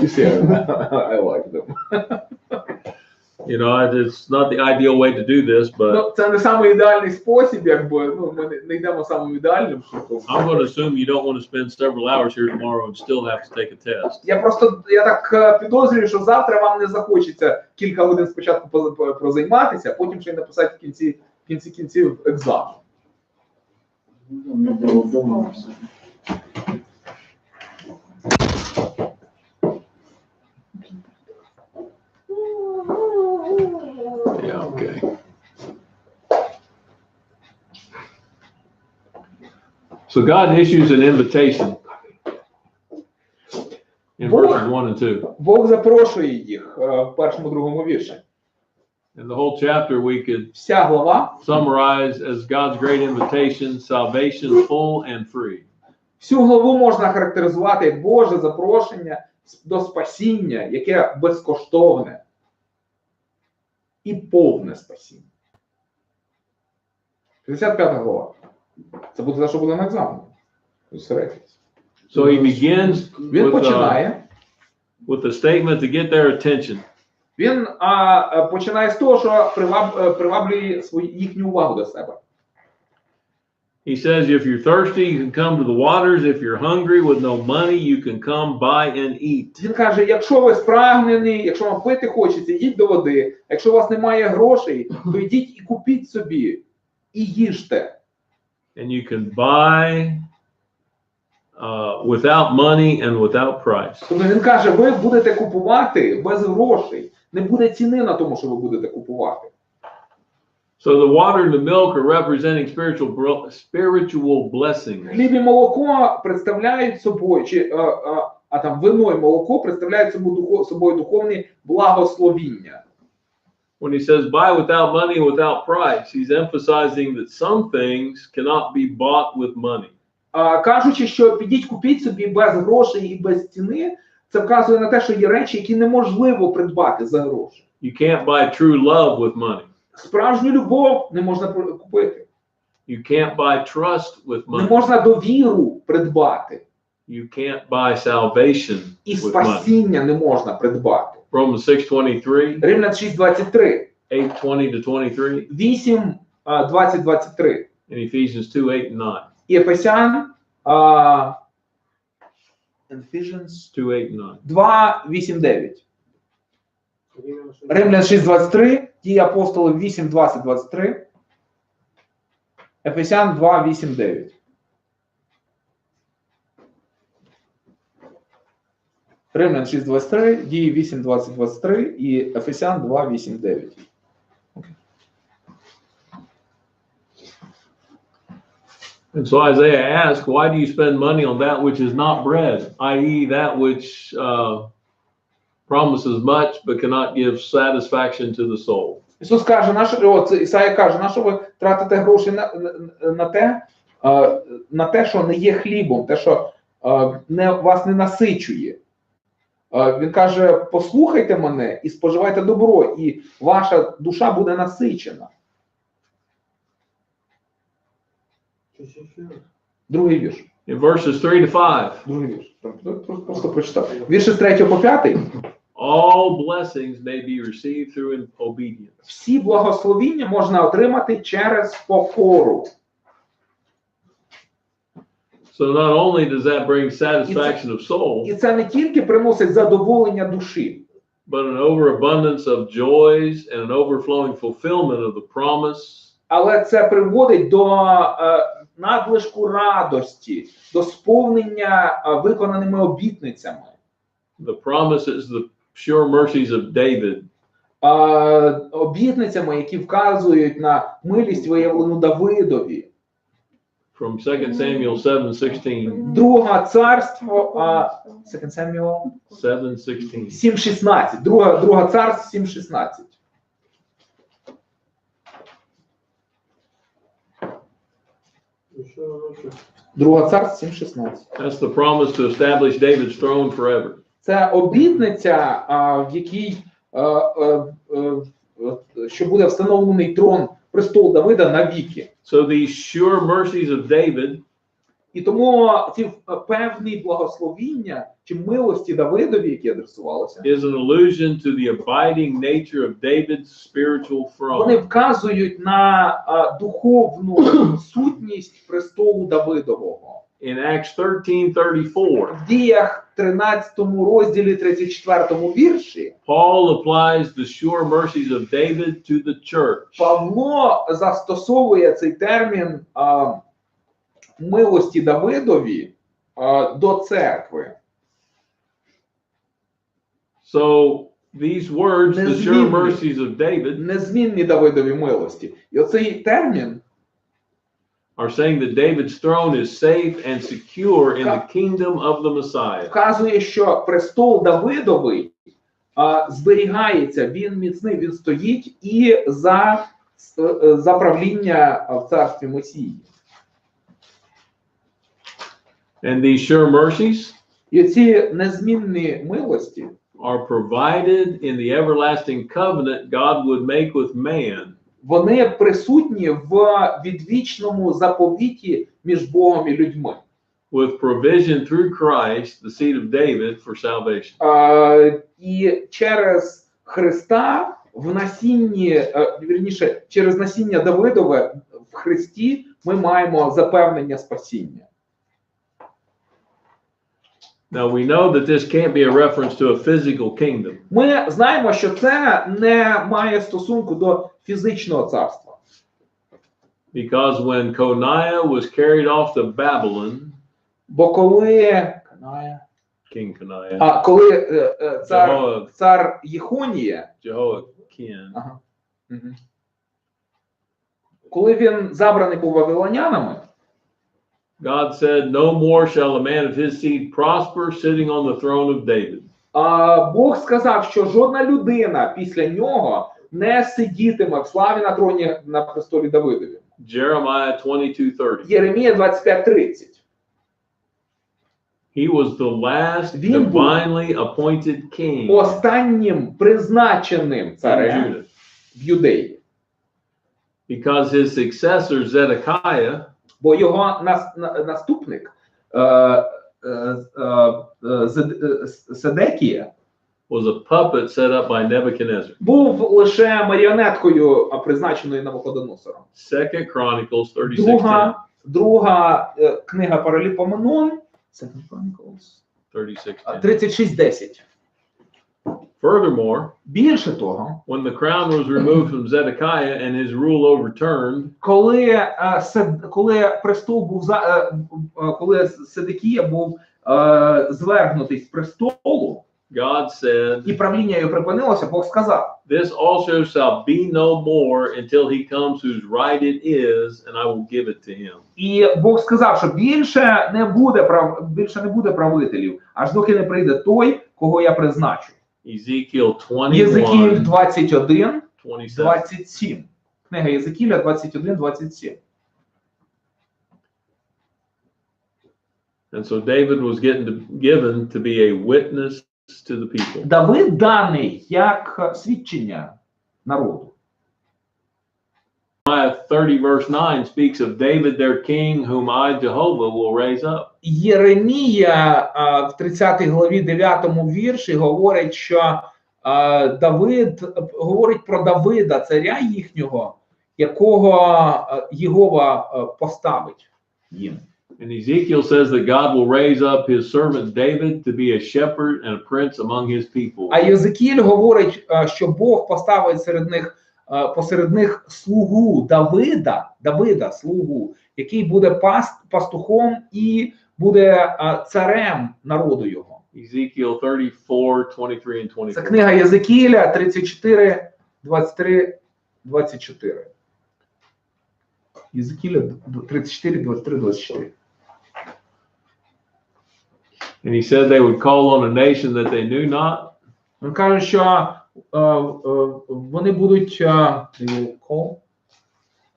You see, I like them.
You know, it's not the ideal way to do this, but
Ну, це не самий ідеальний спосіб, якби, ну, ми не йдемо самим ідеальним шляхом.
I'm going to assume you don't want to spend several hours here tomorrow and still have to take a test.
Я так підозрюю, що завтра вам не захочеться кілька годин спочатку прозайматися, а потім ще й написати в кінці кінців екзамен.
Yeah, okay. So God issues an invitation in verses 1 and 2.
Бог запрошує їх в першому, другому вірші.
And the whole chapter we could
Вся глава,
summarize as God's great invitation, salvation full and free.
всю главу можна характеризувати як Боже запрошення до спасіння, яке безкоштовне і повне спасіння. 55 глава. Це буде те, що буде на екзамені. Зосередьтесь.
So he begins
Він починає.
with a statement to get their attention.
Він починає з того, що приваблює їхню увагу до себе.
He says, if you're thirsty, you can come to the waters. If you're hungry with no money, you can come buy and eat.
Він каже, якщо ви спрагнені, якщо вам пити хочеться, йдіть до води. Якщо у вас немає грошей, то йдіть і купіть собі, і їжте.
And you can buy without money and without price.
Тобто він каже, ви будете купувати без грошей. Не буде ціни на тому, що ви будете купувати.
So the water and the milk are representing spiritual blessings.
Хліб і молоко представляють собою, а там вино і молоко представляють собою духовні благословіння.
When he says buy without money, without price, he's emphasizing that some things cannot be bought with money.
Кажучи, що підіть купіть собі без грошей і без ціни, це вказує на те, що є речі, які неможливо придбати за гроші.
You can't buy true love with money.
Справжню любов не можна купити.
You can't buy trust with
Не
money.
можна довіру придбати.
You can't buy salvation
І
with money.
спасіння не можна придбати.
Romans 6:23,
Римлян 6:23,
8:20 to 23,
8, 20-23.
and Ephesians 2:8 and 9.
І Ефесян
2:8 and 9.
2, 8, 9. Римлян 6:23, Дії апостолів 8, 20, 23. Ефесян 2, 8, 9. Римлян 6.23, Дії 8.20-23 і Ефесян 2.8-9.
And so Isaiah asked, why do you spend money on that which is not bread, i.e. that which promises much but cannot give satisfaction to the soul?
Ісус каже, Ісая каже, на що ви тратите гроші на те, що не є хлібом, те, що вас не насичує. Він каже, послухайте мене і споживайте добро, і ваша душа буде насичена. Другий вірш.
In verses 3 to 5.
Другий вірш. Просто прочитав. Вірші з 3 по 5.
All blessings may be received through obedience.
Всі благословіння можна отримати через покору.
So not only does that bring satisfaction of soul,
І це не тільки приносить задоволення душі,
but an overabundance of joys and an overflowing fulfillment of the promise.
Але це приводить до надлишку радості, до сповнення виконаними обітницями.
The promise is the sure mercies of David.
Обітницями, які вказують на милість, виявлену Давидові.
From 2 Samuel 7:16.
Друге царство, 2 Samuel
7:16.
7:16. Друге царство 7:16. Друге царство 7:16.
That's the promise to establish David's throne forever.
Це обітниця, в якій що буде встановлений трон, престол Давида навіки.
So these sure mercies of David,
і тому ці певні благословіння чи милості Давидові, які адресувалися,
is an allusion to the abiding nature of David's spiritual
вони
throne.
вказують на духовну сутність престолу Давидового.
In Acts 13:34,
В Діях 13 розділі 34 вірші
Paul applies the sure mercies of David to the church.
Павло застосовує цей термін милості Давидові до церкви.
So these words, the sure mercies of David,
Незмінні Давидові милості. І оцей термін
are saying that David's throne is safe and secure in the kingdom of the Messiah.
вказує, що престол Давидовий зберігається, він міцний, він стоїть і за правління в царстві Месії.
And these sure mercies
І ці незмінні милості
are provided in the everlasting covenant God would make with man.
Вони присутні в відвічному заповіті між Богом і людьми.
With provision through Christ, the seed of David, for salvation.
І через Христа в насінні, вірніше, через насіння Давидове в Христі ми маємо запевнення спасіння.
Now we know that this can't be a reference to a physical kingdom.
Ми знаємо, що це не має стосунку до фізичного царства.
Because when Coniah was carried off to Babylon,
Бо коли
King Coniah,
цар Єхонія,
Jehoiakim,
коли він забраний був вавилонянами,
God said, "No more shall a man of his seed prosper sitting on the throne of David."
Бог сказав, що жодна людина після нього не сидітиме в славі на троні на престолі Давидові.
Jeremiah 22:30.
Єремія 25:30.
He was the last divinely appointed king
Останнім призначеним
in
царем
Judah.
в Юдеї.
Because his successor Zedekiah
Бо його наступник Седекія
was a puppet set up by Nebuchadnezzar.
був лише маріонеткою, призначеною Навуходоносором.
2 Chronicles 36:10.
Друга книга Параліпоменон,
36:10.
36:10.
Furthermore,
Більше того,
when the crown was removed from Zedekiah and his rule overturned,
коли престол був коли Седекія був звергнутий з престолу,
God said,
і правління його припинилося, Бог сказав:
this also shall be no more until he comes whose right it is, and I will give it to him.
І Бог сказав, що більше не буде правителів, аж доки не прийде той, кого я призначу.
Ezekiel
Єзекіль
21,
21,
27.
27. Книга Єзекіля 21, 27.
And so David was given to be a witness to the people.
Давид даний як свідчення народу.
Jeremiah 30 verse 9 speaks of David their king, whom I, Jehovah, will raise up.
Єремія в 30 главі 9 вірші говорить, що Давид говорить про Давида, царя їхнього, якого Єгова поставить їм.
And Ezekiel says that God will raise up his servant David to be a shepherd and a prince among his people.
А Єзекіль говорить, що Бог поставить посеред них слугу Давида, слугу, який буде пастухом і буде царем народу його.
Ezekiel 34, 23 and 24.
Це книга Єзекіля 34, 23, 24. Єзекіля 34, 23, 24.
And he said they would call on a nation that they knew not.
Він каже, що вони будуть
And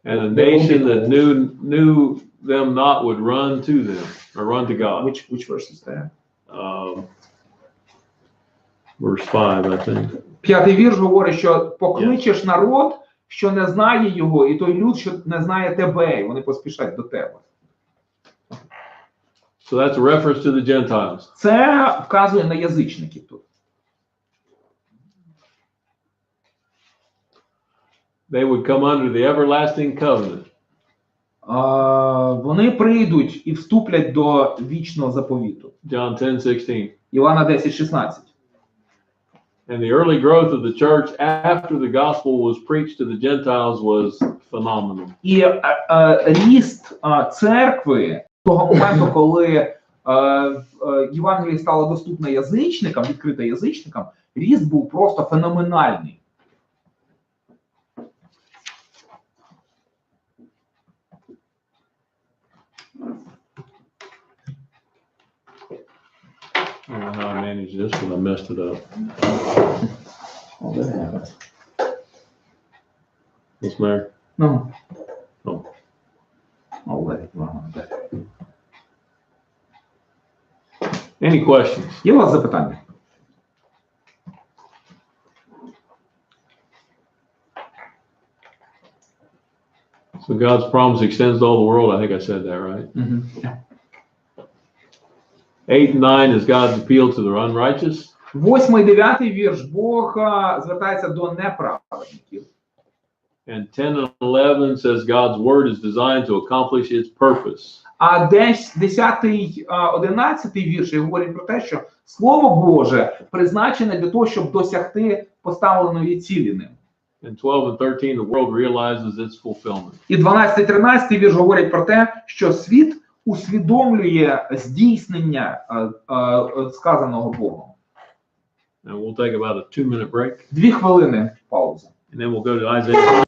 a nation that knew them not would run to them, or run to God.
Which verse is that?
Verse 5, I think.
5-й вірш говорить, що покличеш народ, що не знає його, і той люд, що не знає тебе, і вони поспішать до тебе.
So that's a reference to the Gentiles.
Це вказує на язичників тут.
They would come under the everlasting covenant.
Вони прийдуть і вступлять до вічного заповіту.
John 10:16.
Івана 10:16.
And the early growth of the church after the gospel was preached to the Gentiles was phenomenal.
І ріст церкви того моменту, коли Євангеліє стало доступне язичникам, відкрите язичникам, ріст був просто феноменальний.
I don't know how I managed this, but I messed it up.
Oh, that happens.
What's the matter?
No.
Oh.
I'll let it run on that.
Any questions?
Є у вас запитання?
So God's promise extends to all the world. I think I said that right. 8 and 9 is God's appeal to the unrighteous.
8-й, 9-й вірш. Бог звертається до неправедників.
And 10 and 11 says God's word is designed to accomplish its purpose.
А 10-й, 11-й вірші говорять про те, що Слово Боже призначене для того, щоб досягти поставленої цілі ним.
And 12 and 13, the world realizes its fulfillment.
І 12-й, 13-й вірш говорять про те, що світ усвідомлює здійснення сказаного Богом.
And we'll take about a 2-minute break.
2 хвилини пауза.
And then we'll go to Isaiah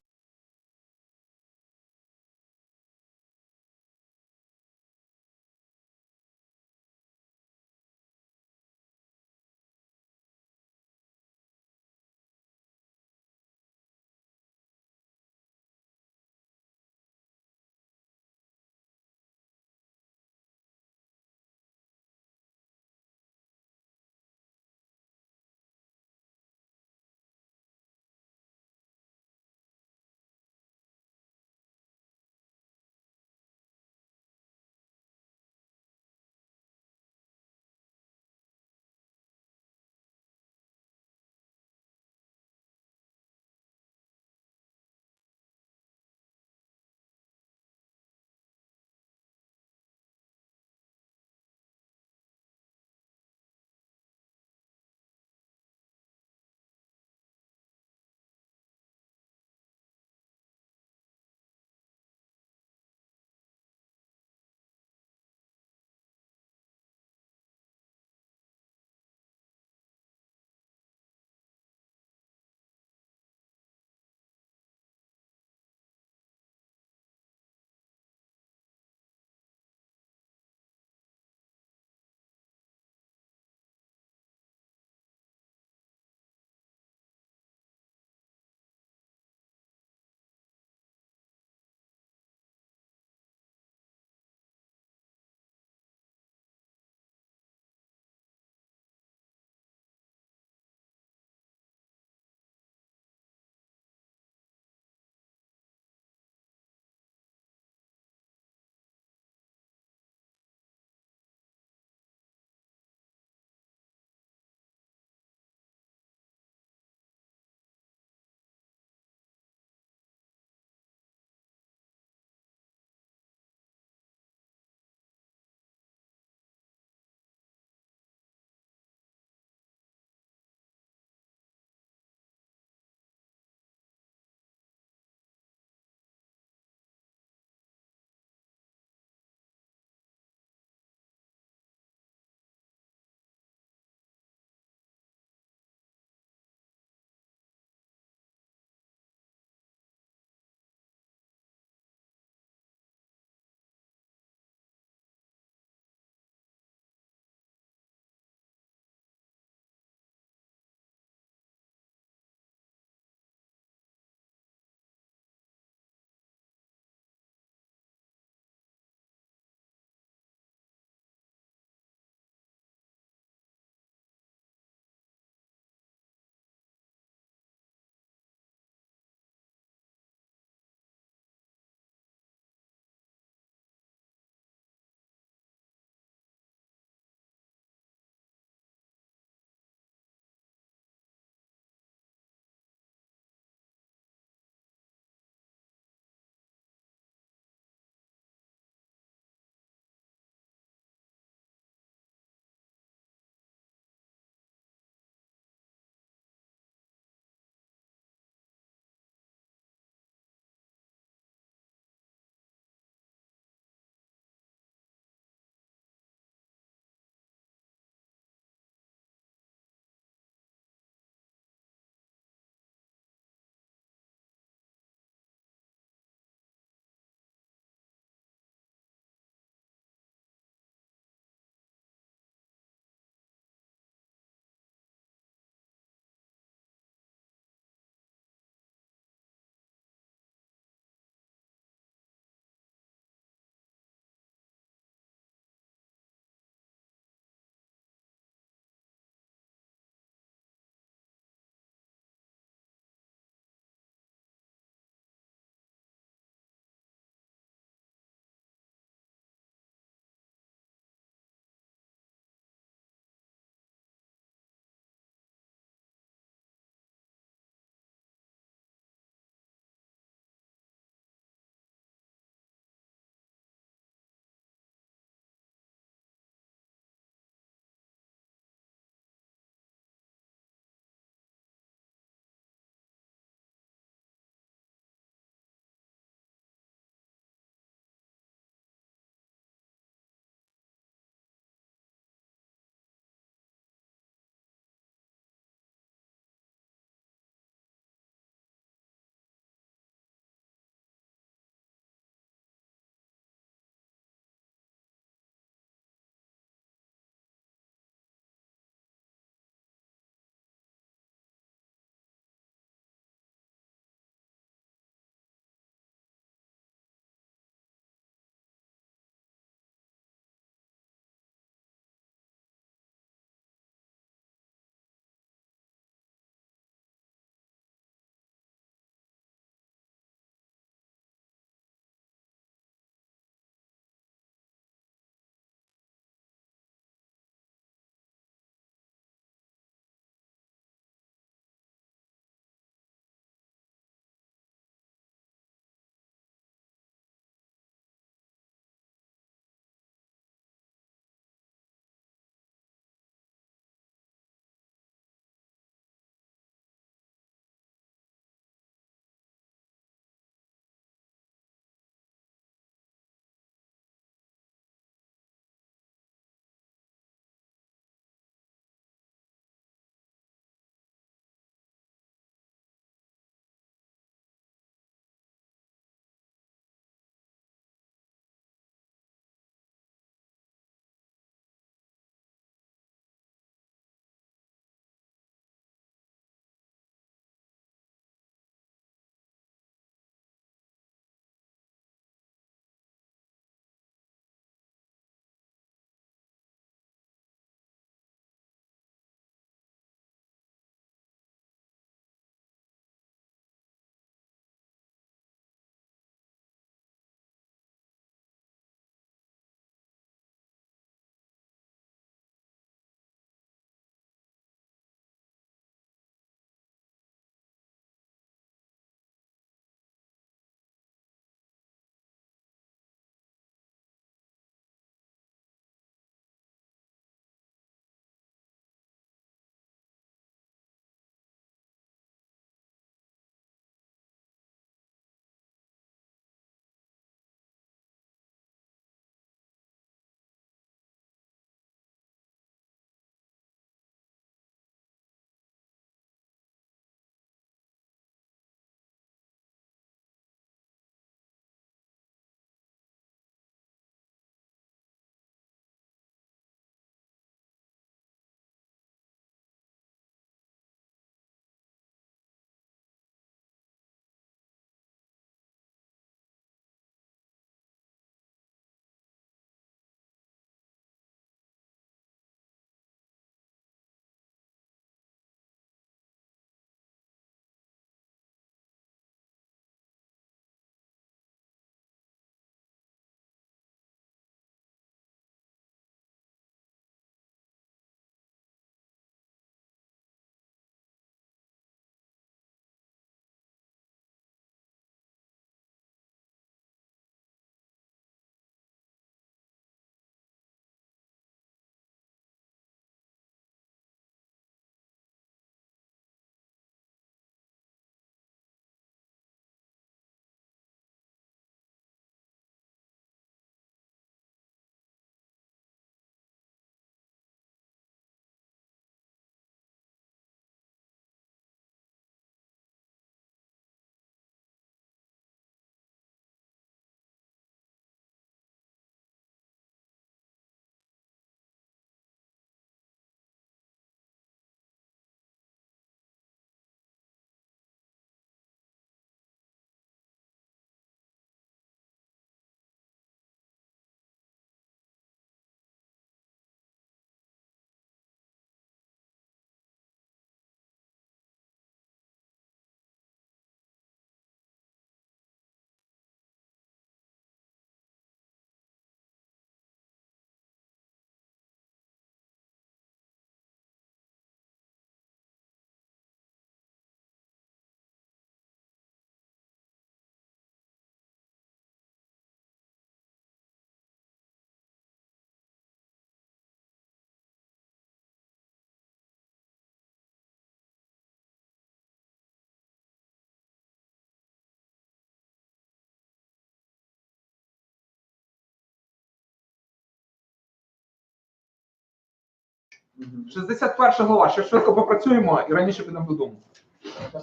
61 глава, ще швидко попрацюємо і раніше підемо додому.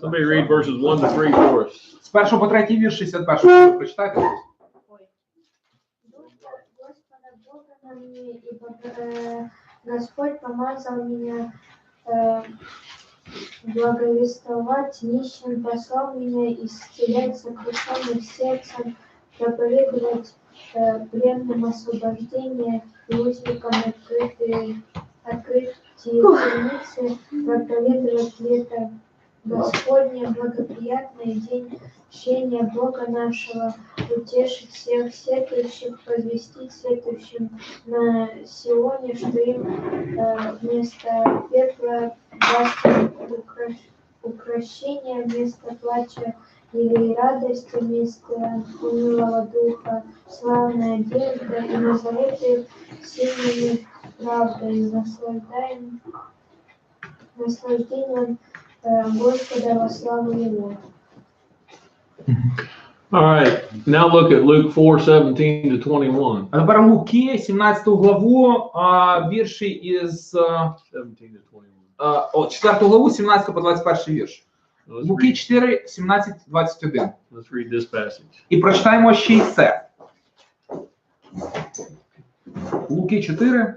Somebody read verses 1 to 3 for us.
З 1 по 3 вірш 61-го прочитайте.
Господа Бога на мне, ибо Господь помазал меня благовествовать нищим, послал меня исцелять сокрушенных сердцем, проповедовать пленным освобождение и узникам открытие темницы, проповедовать лето Господне, благоприятный день чтения Бога нашего, утешить всех сетующих, возвестить сетующим на Сионе, что им вместо пепла даст укращение, вместо плача или радости, вместо унылого духа, славная одежда, и назовут их сильными правдой, наслаждением Господа во славу Его.
All right, now look at Luke 4:17 to 21.
А тепер Луки, 17 главу, вірші із 4 главу, 17 по 21 вірш. Луки 4, 17, 21.
Let's read this passage.
І прочитаємо ще й це. Луки 4.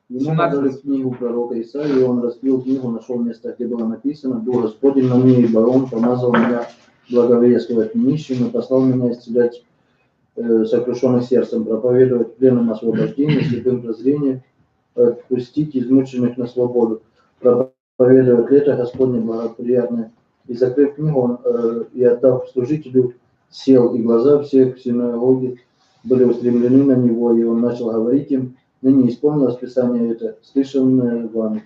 Ему дали книгу пророка Исаии, и он раскрыл книгу, нашел место, где было написано: «Дух Господень на мне, ибо Он помазал меня благовествовать нищим и послал меня исцелять сокрушенных сердцем, проповедовать пленным освобождение, слепым прозрение, отпустить измученных на свободу, проповедовать лето Господне благоприятное». И закрыв книгу, он, и отдав служителю, сел, и глаза всех в синагоге были устремлены на него, и он начал говорить им: «Ныне исполнилось Писание это, слышанное вами».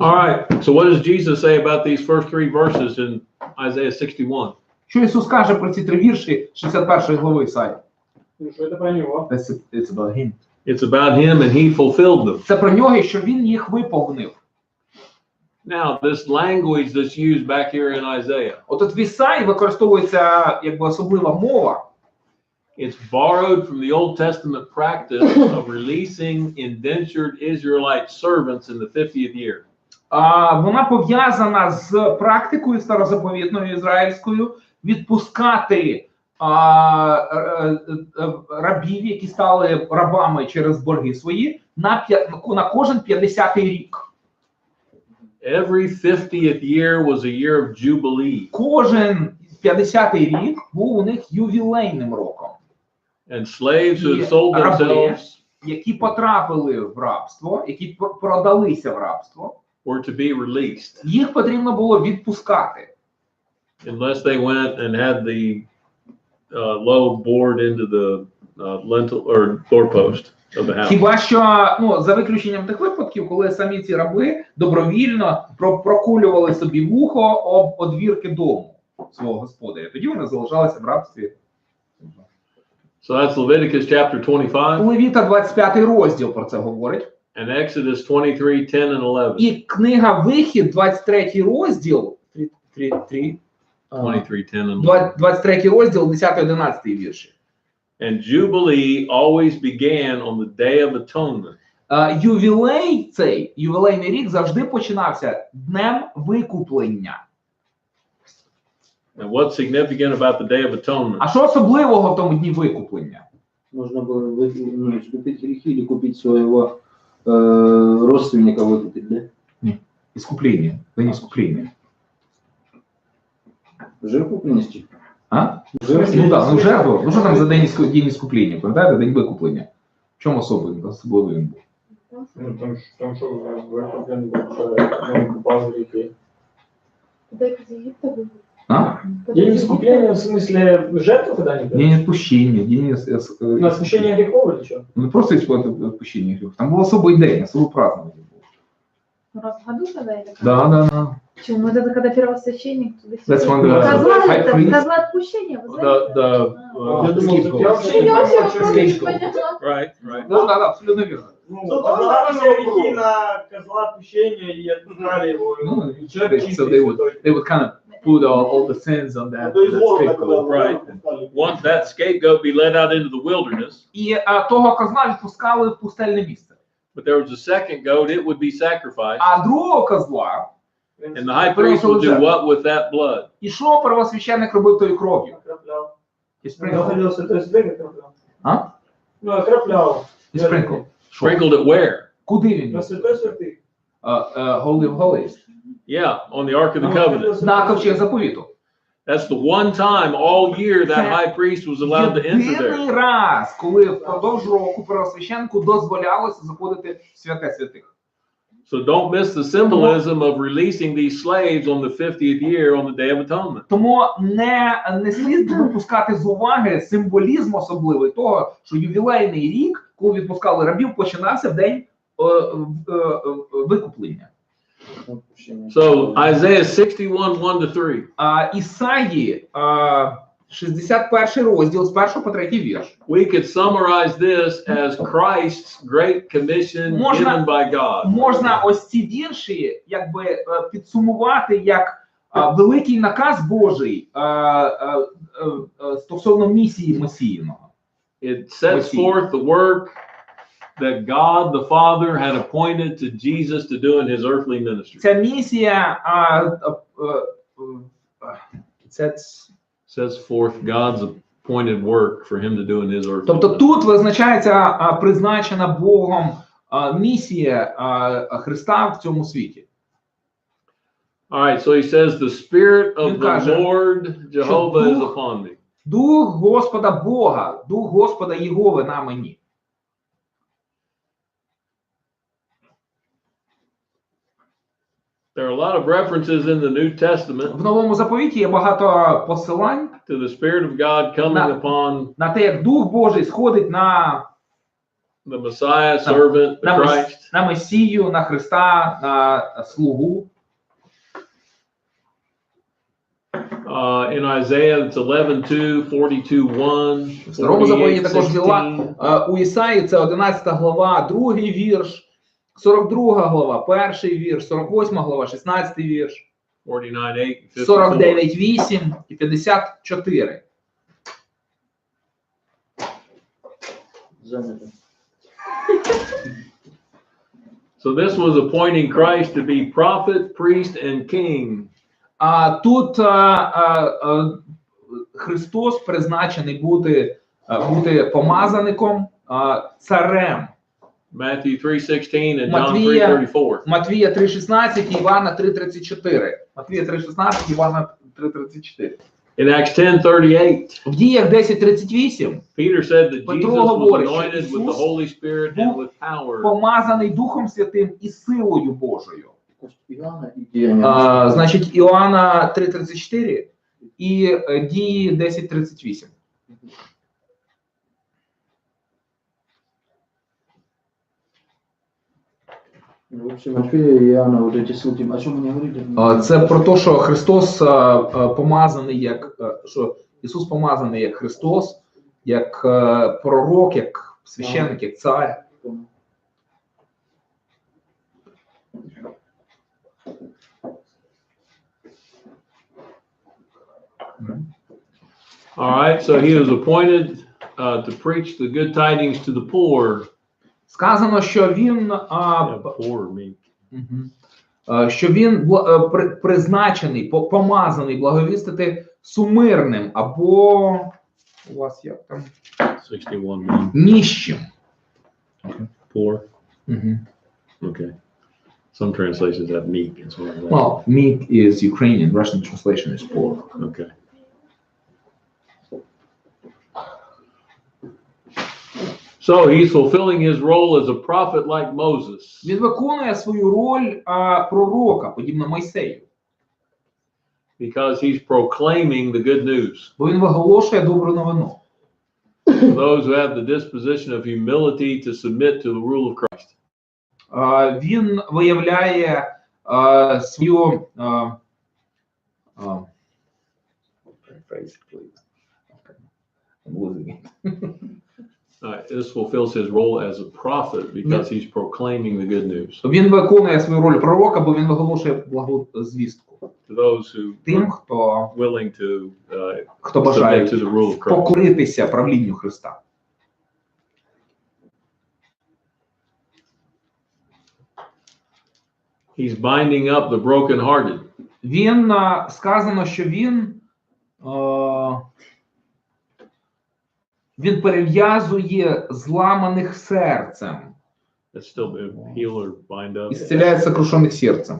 All right, so what does Jesus say about these first 3 verses in Isaiah 61?
Що Ісус каже про ці 3 вірші 61 глави Ісаї?
Що це про нього?
It's about him.
It's about him and he fulfilled them.
Це про нього, що він їх виповнив.
Now, this language that's used back here in Isaiah,
От в Ісаї використовується якби особлива мова.
it's borrowed from the Old Testament practice of releasing indentured Israelite servants in the 50th year.
Вона пов'язана з практикою старозаповітною ізраїльською відпускати рабів, які стали рабами через борги свої, на кожен 50-й рік.
Every 50th year was a year of jubilee.
Кожен 50-й рік був у них ювілейним роком.
And slaves who had sold themselves,
які потрапили в рабство, які продалися в рабство,
were to be released
їх потрібно було відпускати.
unless they went and had the load bored into the lintel or doorpost of the house.
Хіба що, за виключенням тих випадків, коли самі ці раби добровільно прокулювали собі вухо об одвірки дому свого господаря. Тоді вони залишалися в рабстві.
So that's Leviticus chapter 25
Левіта 25 розділ про це говорить.
and Exodus 23:10 and 11.
І книга Вихід, 23 розділ,
23:10 and 11.
23 розділ, 10-11 вірші.
And Jubilee always began on the Day of Atonement.
Ювілейний рік завжди починався днем викуплення.
And what's significant about the Day of Atonement?
А що особливого в тому дні викуплення?
Можно было искупить грехи или купить своего родственника, выкупить, да?
Ні, іскуплення, день іскуплення.
Жертву принести.
А? Ну так, жертву. Ну що там за день іскуплення? Пам'ятаєте, день викуплення? В чому особливий він був?
Там що, викуплен був, що купав гріхи.
Когда из Египта был?
День искупления, в смысле, жертву когда-нибудь?
День відпущення, день...
На смещение грехов или что?
Ну, не просто відпущення гріхів. Там був особий день, особий праздник.
Раз в году когда или как?
Да.
Почему? Ну, это когда первосвященник туда
That's
сидит.
when the high priest-
Козла отпущения, вы знаете?
Я думал,
Scapegoat.
я вообще
Я вообще
думал, что
просто не
Scapegoat.
поняла.
Right.
Да, абсолютно вірно.
Ну, положили все грехи на козла отпущения и отпускали его.
Ну,
И человек
so
чистый.
they would kind of put all the sins on that scapegoat.
Right. Once that scapegoat be led out into the wilderness,
І того козла відпускали в пустельне місце.
But there was a second goat, it would be sacrificed.
А другого козла,
And the high priest would do what with that blood?
і що первосвященник робив тою кров'ю?
Окропляв.
І спринкл.
Заходив Святой Святих, окропляв.
А?
Ну, окропляв.
І спринкл. Що?
Sprinkled it where?
Куди він?
На Святой Святих.
Holy of Holies.
Yeah, on the Ark of the Covenant.
На ковчег заповіту.
That's the one time all year that high priest was allowed to enter there.
Єдиний раз, коли впродовж року первосвященнику дозволялося заходити в святе святих.
So don't miss the symbolism of releasing these slaves on the 50th year on the Day of Atonement.
Тому не слід випускати з уваги символізм особливий того, що ювілейний рік, коли відпускали рабів, починався в день викуплення.
So Isaiah 61:1-3.
Ісаї 61 розділ з 1 по 3 вірш.
We could summarize this as Christ's great commission given by God.
Можна ось ці вірші якби підсумувати як великий наказ Божий стосовно місії Месіїного.
It sets forth the work that God the Father had appointed to Jesus to do in his earthly ministry.
Ця місія
Sets forth God's appointed work for him to do in his earthly
тобто
ministry.
тут визначається призначена Богом місія Христа в цьому світі.
All right, so he says, the Spirit of
Він
the
каже,
Lord Jehovah is
Дух-
upon me.
Дух Господа Бога, Дух Господа Єгови на мені.
There are a lot of references in the New Testament
В Новому Заповіті є багато посилань
to the Spirit of God coming upon
на те, як Дух Божий сходить на
the Messiah, servant, the Christ.
на Месію, на Христа, на слугу.
In Isaiah, it's 11:2, 42:1,
В Старому Заповіті також
48:16.
у Ісаї це 11 глава, 2 вірш, 42 глава, 1 вірш, 48 глава, 16 вірш,
49:8, 54.
49:8 і 54.
Занято.
So this was appointing Christ to be prophet, priest, and king.
А тут Христос призначений бути помазаником, царем.
Matthew 3:16 and John 3:34.
Матвія 3:16 і Івана 3:34. Матвія 3:16 і Івана 3:34.
In Acts 10:38,
В діях 10:38
Peter said that
Петро
Jesus was
говорить, що
anointed with the
Ісус
Holy Spirit and with power.
помазаний Духом Святим і силою Божою.
Іоанна і Діяння.
Значить, Іоанна 3:34 і Дії 10:38.
В общем, Матфея и Иоанна, вот эти ссылки, о чем они говорили?
Це про те, що Христос помазаний як, що Ісус помазаний як Христос, як пророк, як священник, як цар.
All right, so he was appointed to preach the good tidings to the poor.
Сказано, що він
Poor meek.
що він призначений, помазаний благовістити сумирним або у вас як там
61:1.
ніщим.
Poor. Okay. Some translations have meek as well.
Well, meek is Ukrainian. Russian translation is poor.
Okay. So he's fulfilling his role as a prophet like Moses.
Він виконує свою роль пророка, подібно Мойсею.
Because he's proclaiming the good news.
Бо він виголошує добру новину.
For those who have the disposition of humility to submit to the rule of Christ.
Він виявляє свою I'm losing it.
This fulfills his role as a prophet because he's proclaiming the good news.
Він виконує свою роль пророка, бо він виголошує благозвістку.
To those who
Тим,
are
хто
willing to
бажає
submit to the rule of Christ.
покоритися правлінню Христа.
He's binding up the brokenhearted.
Він, сказано, що він перев'язує зламаних серцем.
That's still been heal or bind up.
І зціляє сокрушених серцем.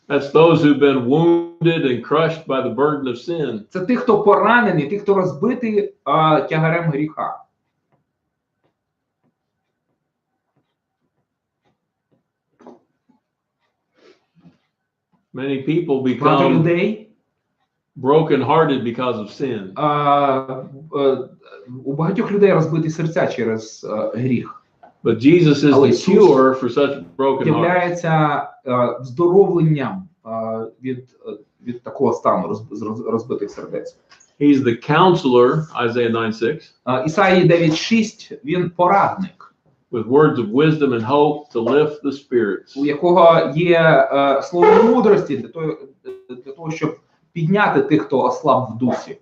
That's those who've been wounded and crushed by the burden of sin.
Це ті, хто поранений, ті, хто розбитий тягарем гріха.
Many people
Багато
become
людей
brokenhearted because of sin.
У багатьох людей розбиті серця через гріх.
But Jesus is
Але
the
Ісус
cure for such broken hearts.
Являється здоровленням від такого стану розбитих сердець.
He's the counselor, Isaiah 9:6,
Ісаї 9:6, він порадник,
with words of wisdom and hope to lift the spirits.
у якого є слово мудрості для того, щоб підняти тих, хто ослаб в дусі.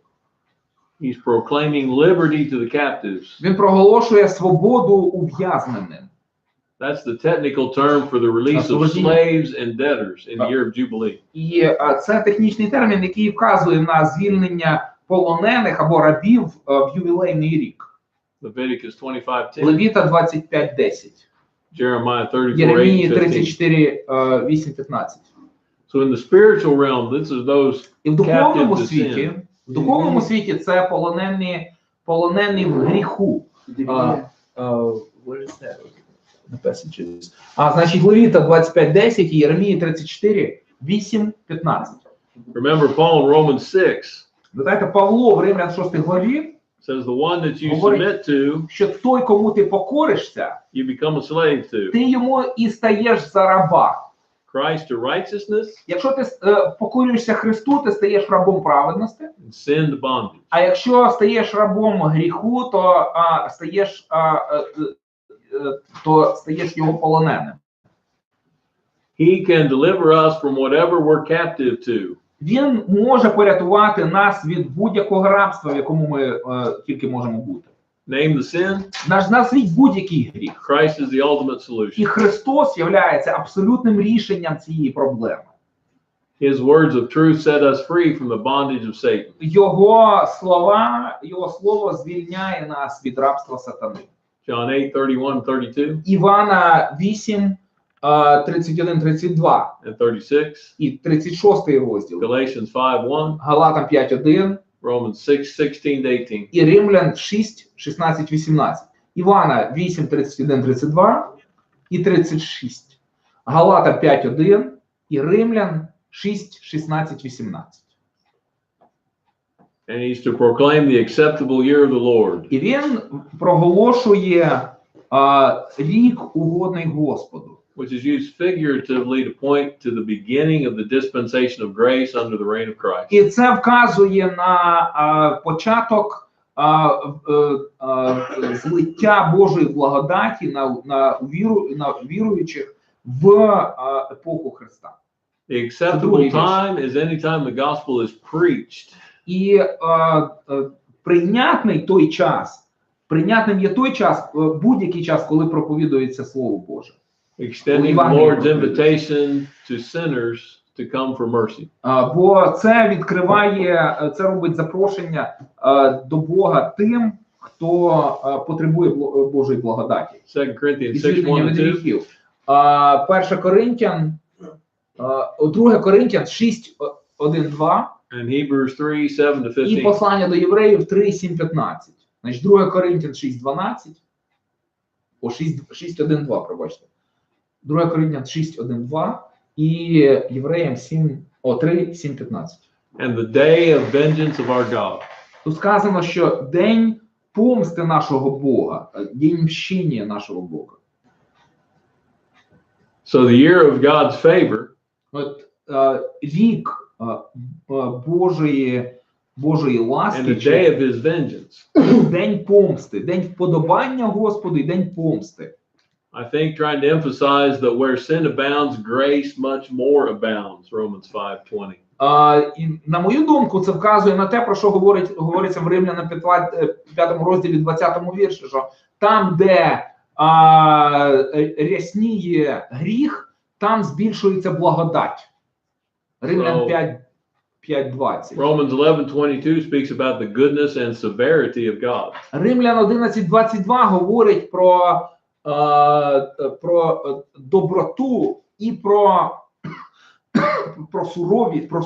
He's proclaiming liberty to the captives.
Він проголошує свободу ув'язненим.
That's the technical term for the release of slaves and debtors in the year of Jubilee.
І це технічний термін, який вказує на звільнення полонених або рабів в ювілейний рік.
Leviticus 25:10,
Левіта 25:10.
Jeremiah 34:8,
Єремії
15.
34:8-15.
So in the spiritual realm, this is those
І в
captive
духовному
to
світі,
sin.
в духовному світі це полонені в гріху. Where is that? The passages. Значить, Левіта 25:10 і Єремії 34:8-15.
Remember Paul in Romans 6
Знаєте, Павло в Римлян 6 главі
says the one that you
говорить,
submit to,
що той, кому ти покоришся,
you become a slave to.
ти йому і стаєш за раба.
Christ to righteousness
Якщо ти покорюєшся Христу, ти стаєш рабом праведності.
and sin to bondage.
А якщо стаєш рабом гріху, то стаєш його полоненим.
He can deliver us from whatever we're captive to.
Він може порятувати нас від будь-якого рабства, в якому ми тільки можемо бути.
Name the sin.
Назвіть будь-який гріх.
Christ is the ultimate
І
solution.
Христос є абсолютним рішенням цієї проблеми.
His words of truth set us free from the bondage of Satan.
Його слово звільняє нас від рабства сатани.
John 8:31-32
Івана 8, 31-32
and 36.
і 36 розділ.
Galatians 5:1,
Галатам 5:1
Romans 6:16-18.
і Римлян 6, 16-18. Івана 8, 31-32 і 36. Галатам 5:1 і Римлян 6, 16-18.
And he's to proclaim the acceptable year of the Lord.
І він проголошує рік угодний Господу.
Which is used figuratively to point to the beginning of the dispensation of grace under the reign of Christ.
І це вказує на початок злиття Божої благодаті на віруючих в епоху Христа.
The acceptable time is any time the gospel is preached.
І прийнятним є той час, будь-який час, коли проповідується Слово Боже.
Extending the Lord's invitation to sinners to come for mercy.
Бо це відкриває, це робить запрошення до Бога тим, хто потребує Божої благодаті.
2 Corinthians
І звільнення від
6:1-2.
гріхів. 2 Коринтян 6:1-2
And Hebrews 3:7-15.
і послання до євреїв 3:7-15. Значить, 2 Коринтян 6:12, 6:1-2, пробачте. 2 Коринтян 6:1-2 і євреям 3:7-15.
And the day of vengeance of our God.
Тут сказано, що день помсти нашого Бога, день мщення нашого Бога.
So the year of God's favor
От рік Божої
and
ласки,
the day of his vengeance.
день помсти, день вподобання Господу і день помсти.
I think trying to emphasize that where sin abounds, grace much more abounds. Romans 5:20.
І на мою думку, це вказує на те, про що говориться в Римлянам 5 розділі 20 вірші, що там, де рясніє гріх, там збільшується благодать. Римлян
So-
5:20.
Romans 11:22 speaks about the goodness and severity of God.
Римлян 11:22 говорить про доброту і про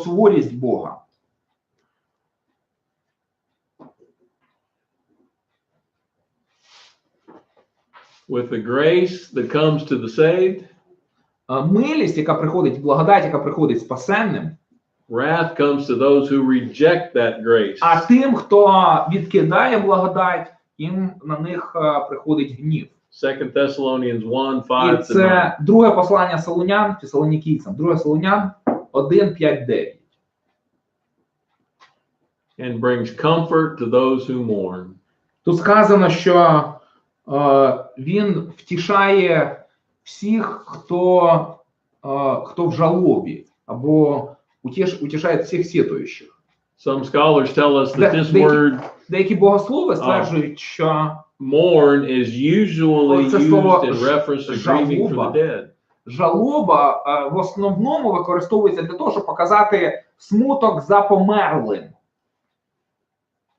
суворість Бога.
With the grace that comes to the saved,
Милість, яка приходить, благодать, яка приходить спасенним,
wrath comes to those who reject that grace.
а тим, хто відкидає благодать, їм на них приходить гнів.
2 Thessalonians 1,
І
5 to 9.
це друге послання Солунян, Фесалонікійцям, друге Солунян 1, 5, 9.
And brings comfort to those who mourn.
Тут сказано, що він втішає всіх, хто в жалобі, або утішає всіх сетуючих.
Some scholars tell us that this word
Деякі богослови стверджують, що
mourn is usually
Це
used
слово
in reference to grieving for
жалоба.
the dead.
жалоба в основному використовується для того, щоб показати смуток за померлим.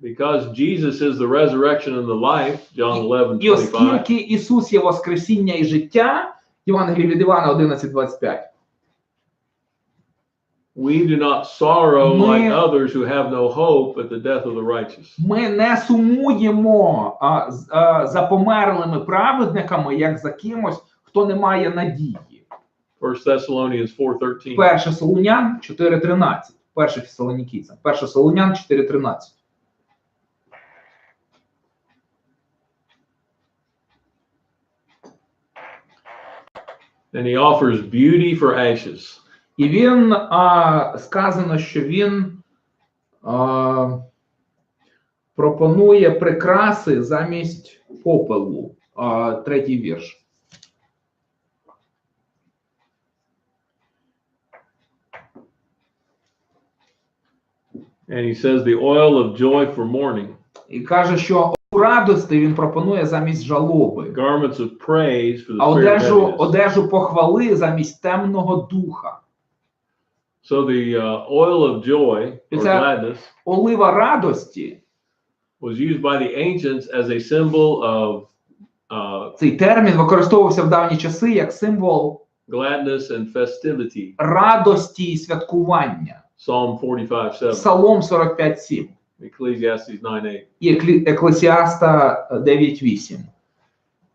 Because Jesus is the resurrection and the life, John 11,
І
25.
оскільки Ісус є воскресіння і життя, Євангеліє від Івана 11:25,
We do not sorrow
Ми-
like others who have no hope at the death of the righteous.
ми не сумуємо за померлими праведниками, як за кимось, хто не має надії.
1 Thessalonians 4:13.
1 Солунян 4:13, 1 Фесалонікійцям, 1 Солунян 4:13.
And he offers beauty for ashes.
І він, сказано, що він пропонує прикраси замість попелу. Третій вірш.
And he says the oil of joy for mourning,
І каже, що радості він пропонує замість жалоби,
garments of praise for the
а
spirit of heaviness.
одежу похвали замість темного духа.
So the oil of joy or
Is that-
gladness
Олива радості,
was used by the ancients as a symbol of
цей термін використовувався в давні часи як символ
gladness and festivity.
радості і святкування.
Psalm 45:7,
Псалом 45:7
Ecclesiastes 9:8.
і Еклесіаста 9:8.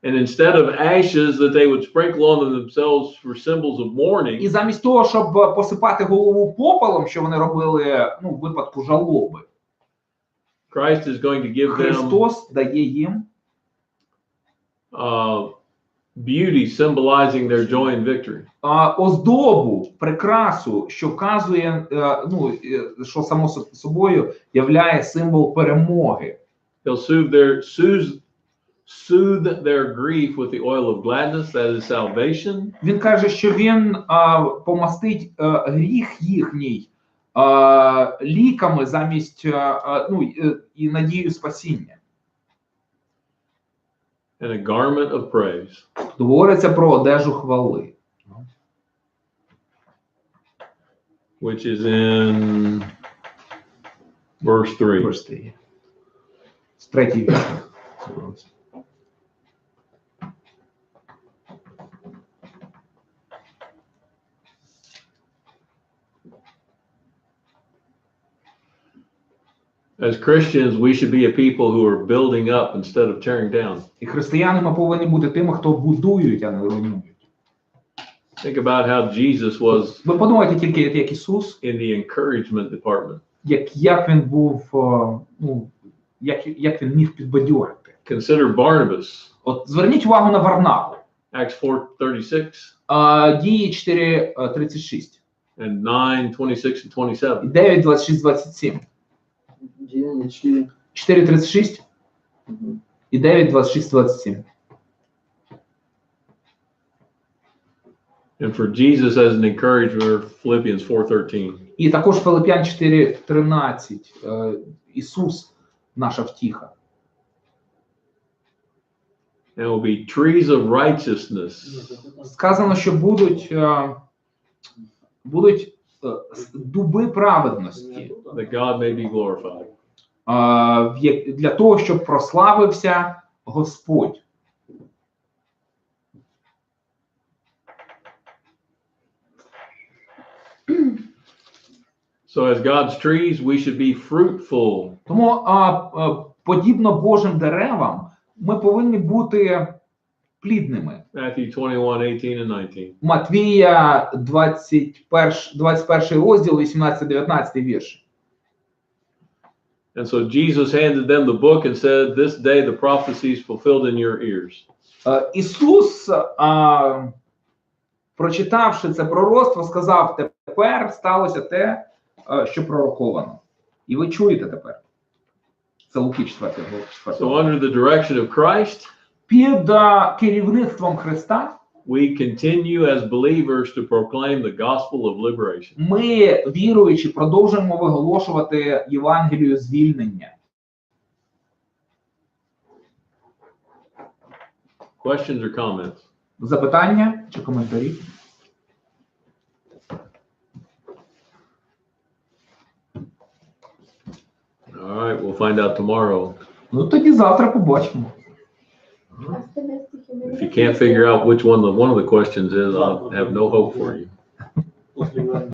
And instead of ashes that they would sprinkle on themselves for symbols of mourning,
І замість того, щоб посипати голову попелом, що вони робили, в випадку жалоби,
Christ is going to give them
Христос дає їм
beauty symbolizing their joy and victory.
оздобу, прикрасу, що вказує, що само собою являє символ перемоги.
He'll soothe their grief with the oil of gladness, that is salvation.
Він каже, що він помастить гріх їхній ліками замість, і надію спасіння.
And a garment of praise.
Говориться про одежу хвали.
Which is in verse 3.
Прости. З третій вірш.
As Christians, we should be a people who are building up instead of tearing down.
І християни ми повинні бути тими, хто будують, а не руйнують.
Think about how Jesus was
Ви подумайте тільки, як Ісус,
in the encouragement department.
як він був, як він міг підбадьорити.
Consider Barnabas,
От зверніть увагу на Варнаву.
Acts 4:36
Дії 4:36.
and 9:26 and 27.
9, 26, 27.
Діяння 4.
4:36 і 9, 26, 27.
And for Jesus as an encourager, Philippians 4:13.
І також Филип'ян 4:13. Ісус наша втіха.
And will be trees of righteousness.
Сказано, що будуть дуби праведності.
That God may be glorified.
Для того, щоб прославився Господь.
So as God's trees, we should be fruitful.
Тому, подібно Божим деревам, ми повинні бути плідними.
Matthew 21:18 and 19.
Матвія 21 розділ, 18-19 вірш.
And so Jesus handed them the book and said, "This day the prophecy is fulfilled in your ears."
Ісус, прочитавши це пророцтво, сказав: тепер сталося те, що пророковано. І ви чуєте тепер. Це Луки 4.
So under the direction of Christ,
під керівництвом Христа
we continue as believers to proclaim the gospel of liberation.
ми, віруючи, продовжуємо виголошувати Євангелію звільнення.
Questions or comments?
Запитання чи коментарі?
All right, we'll find out tomorrow.
Ну тоді завтра побачимо.
If you can't figure out which one of the questions is, I'll have no hope for you.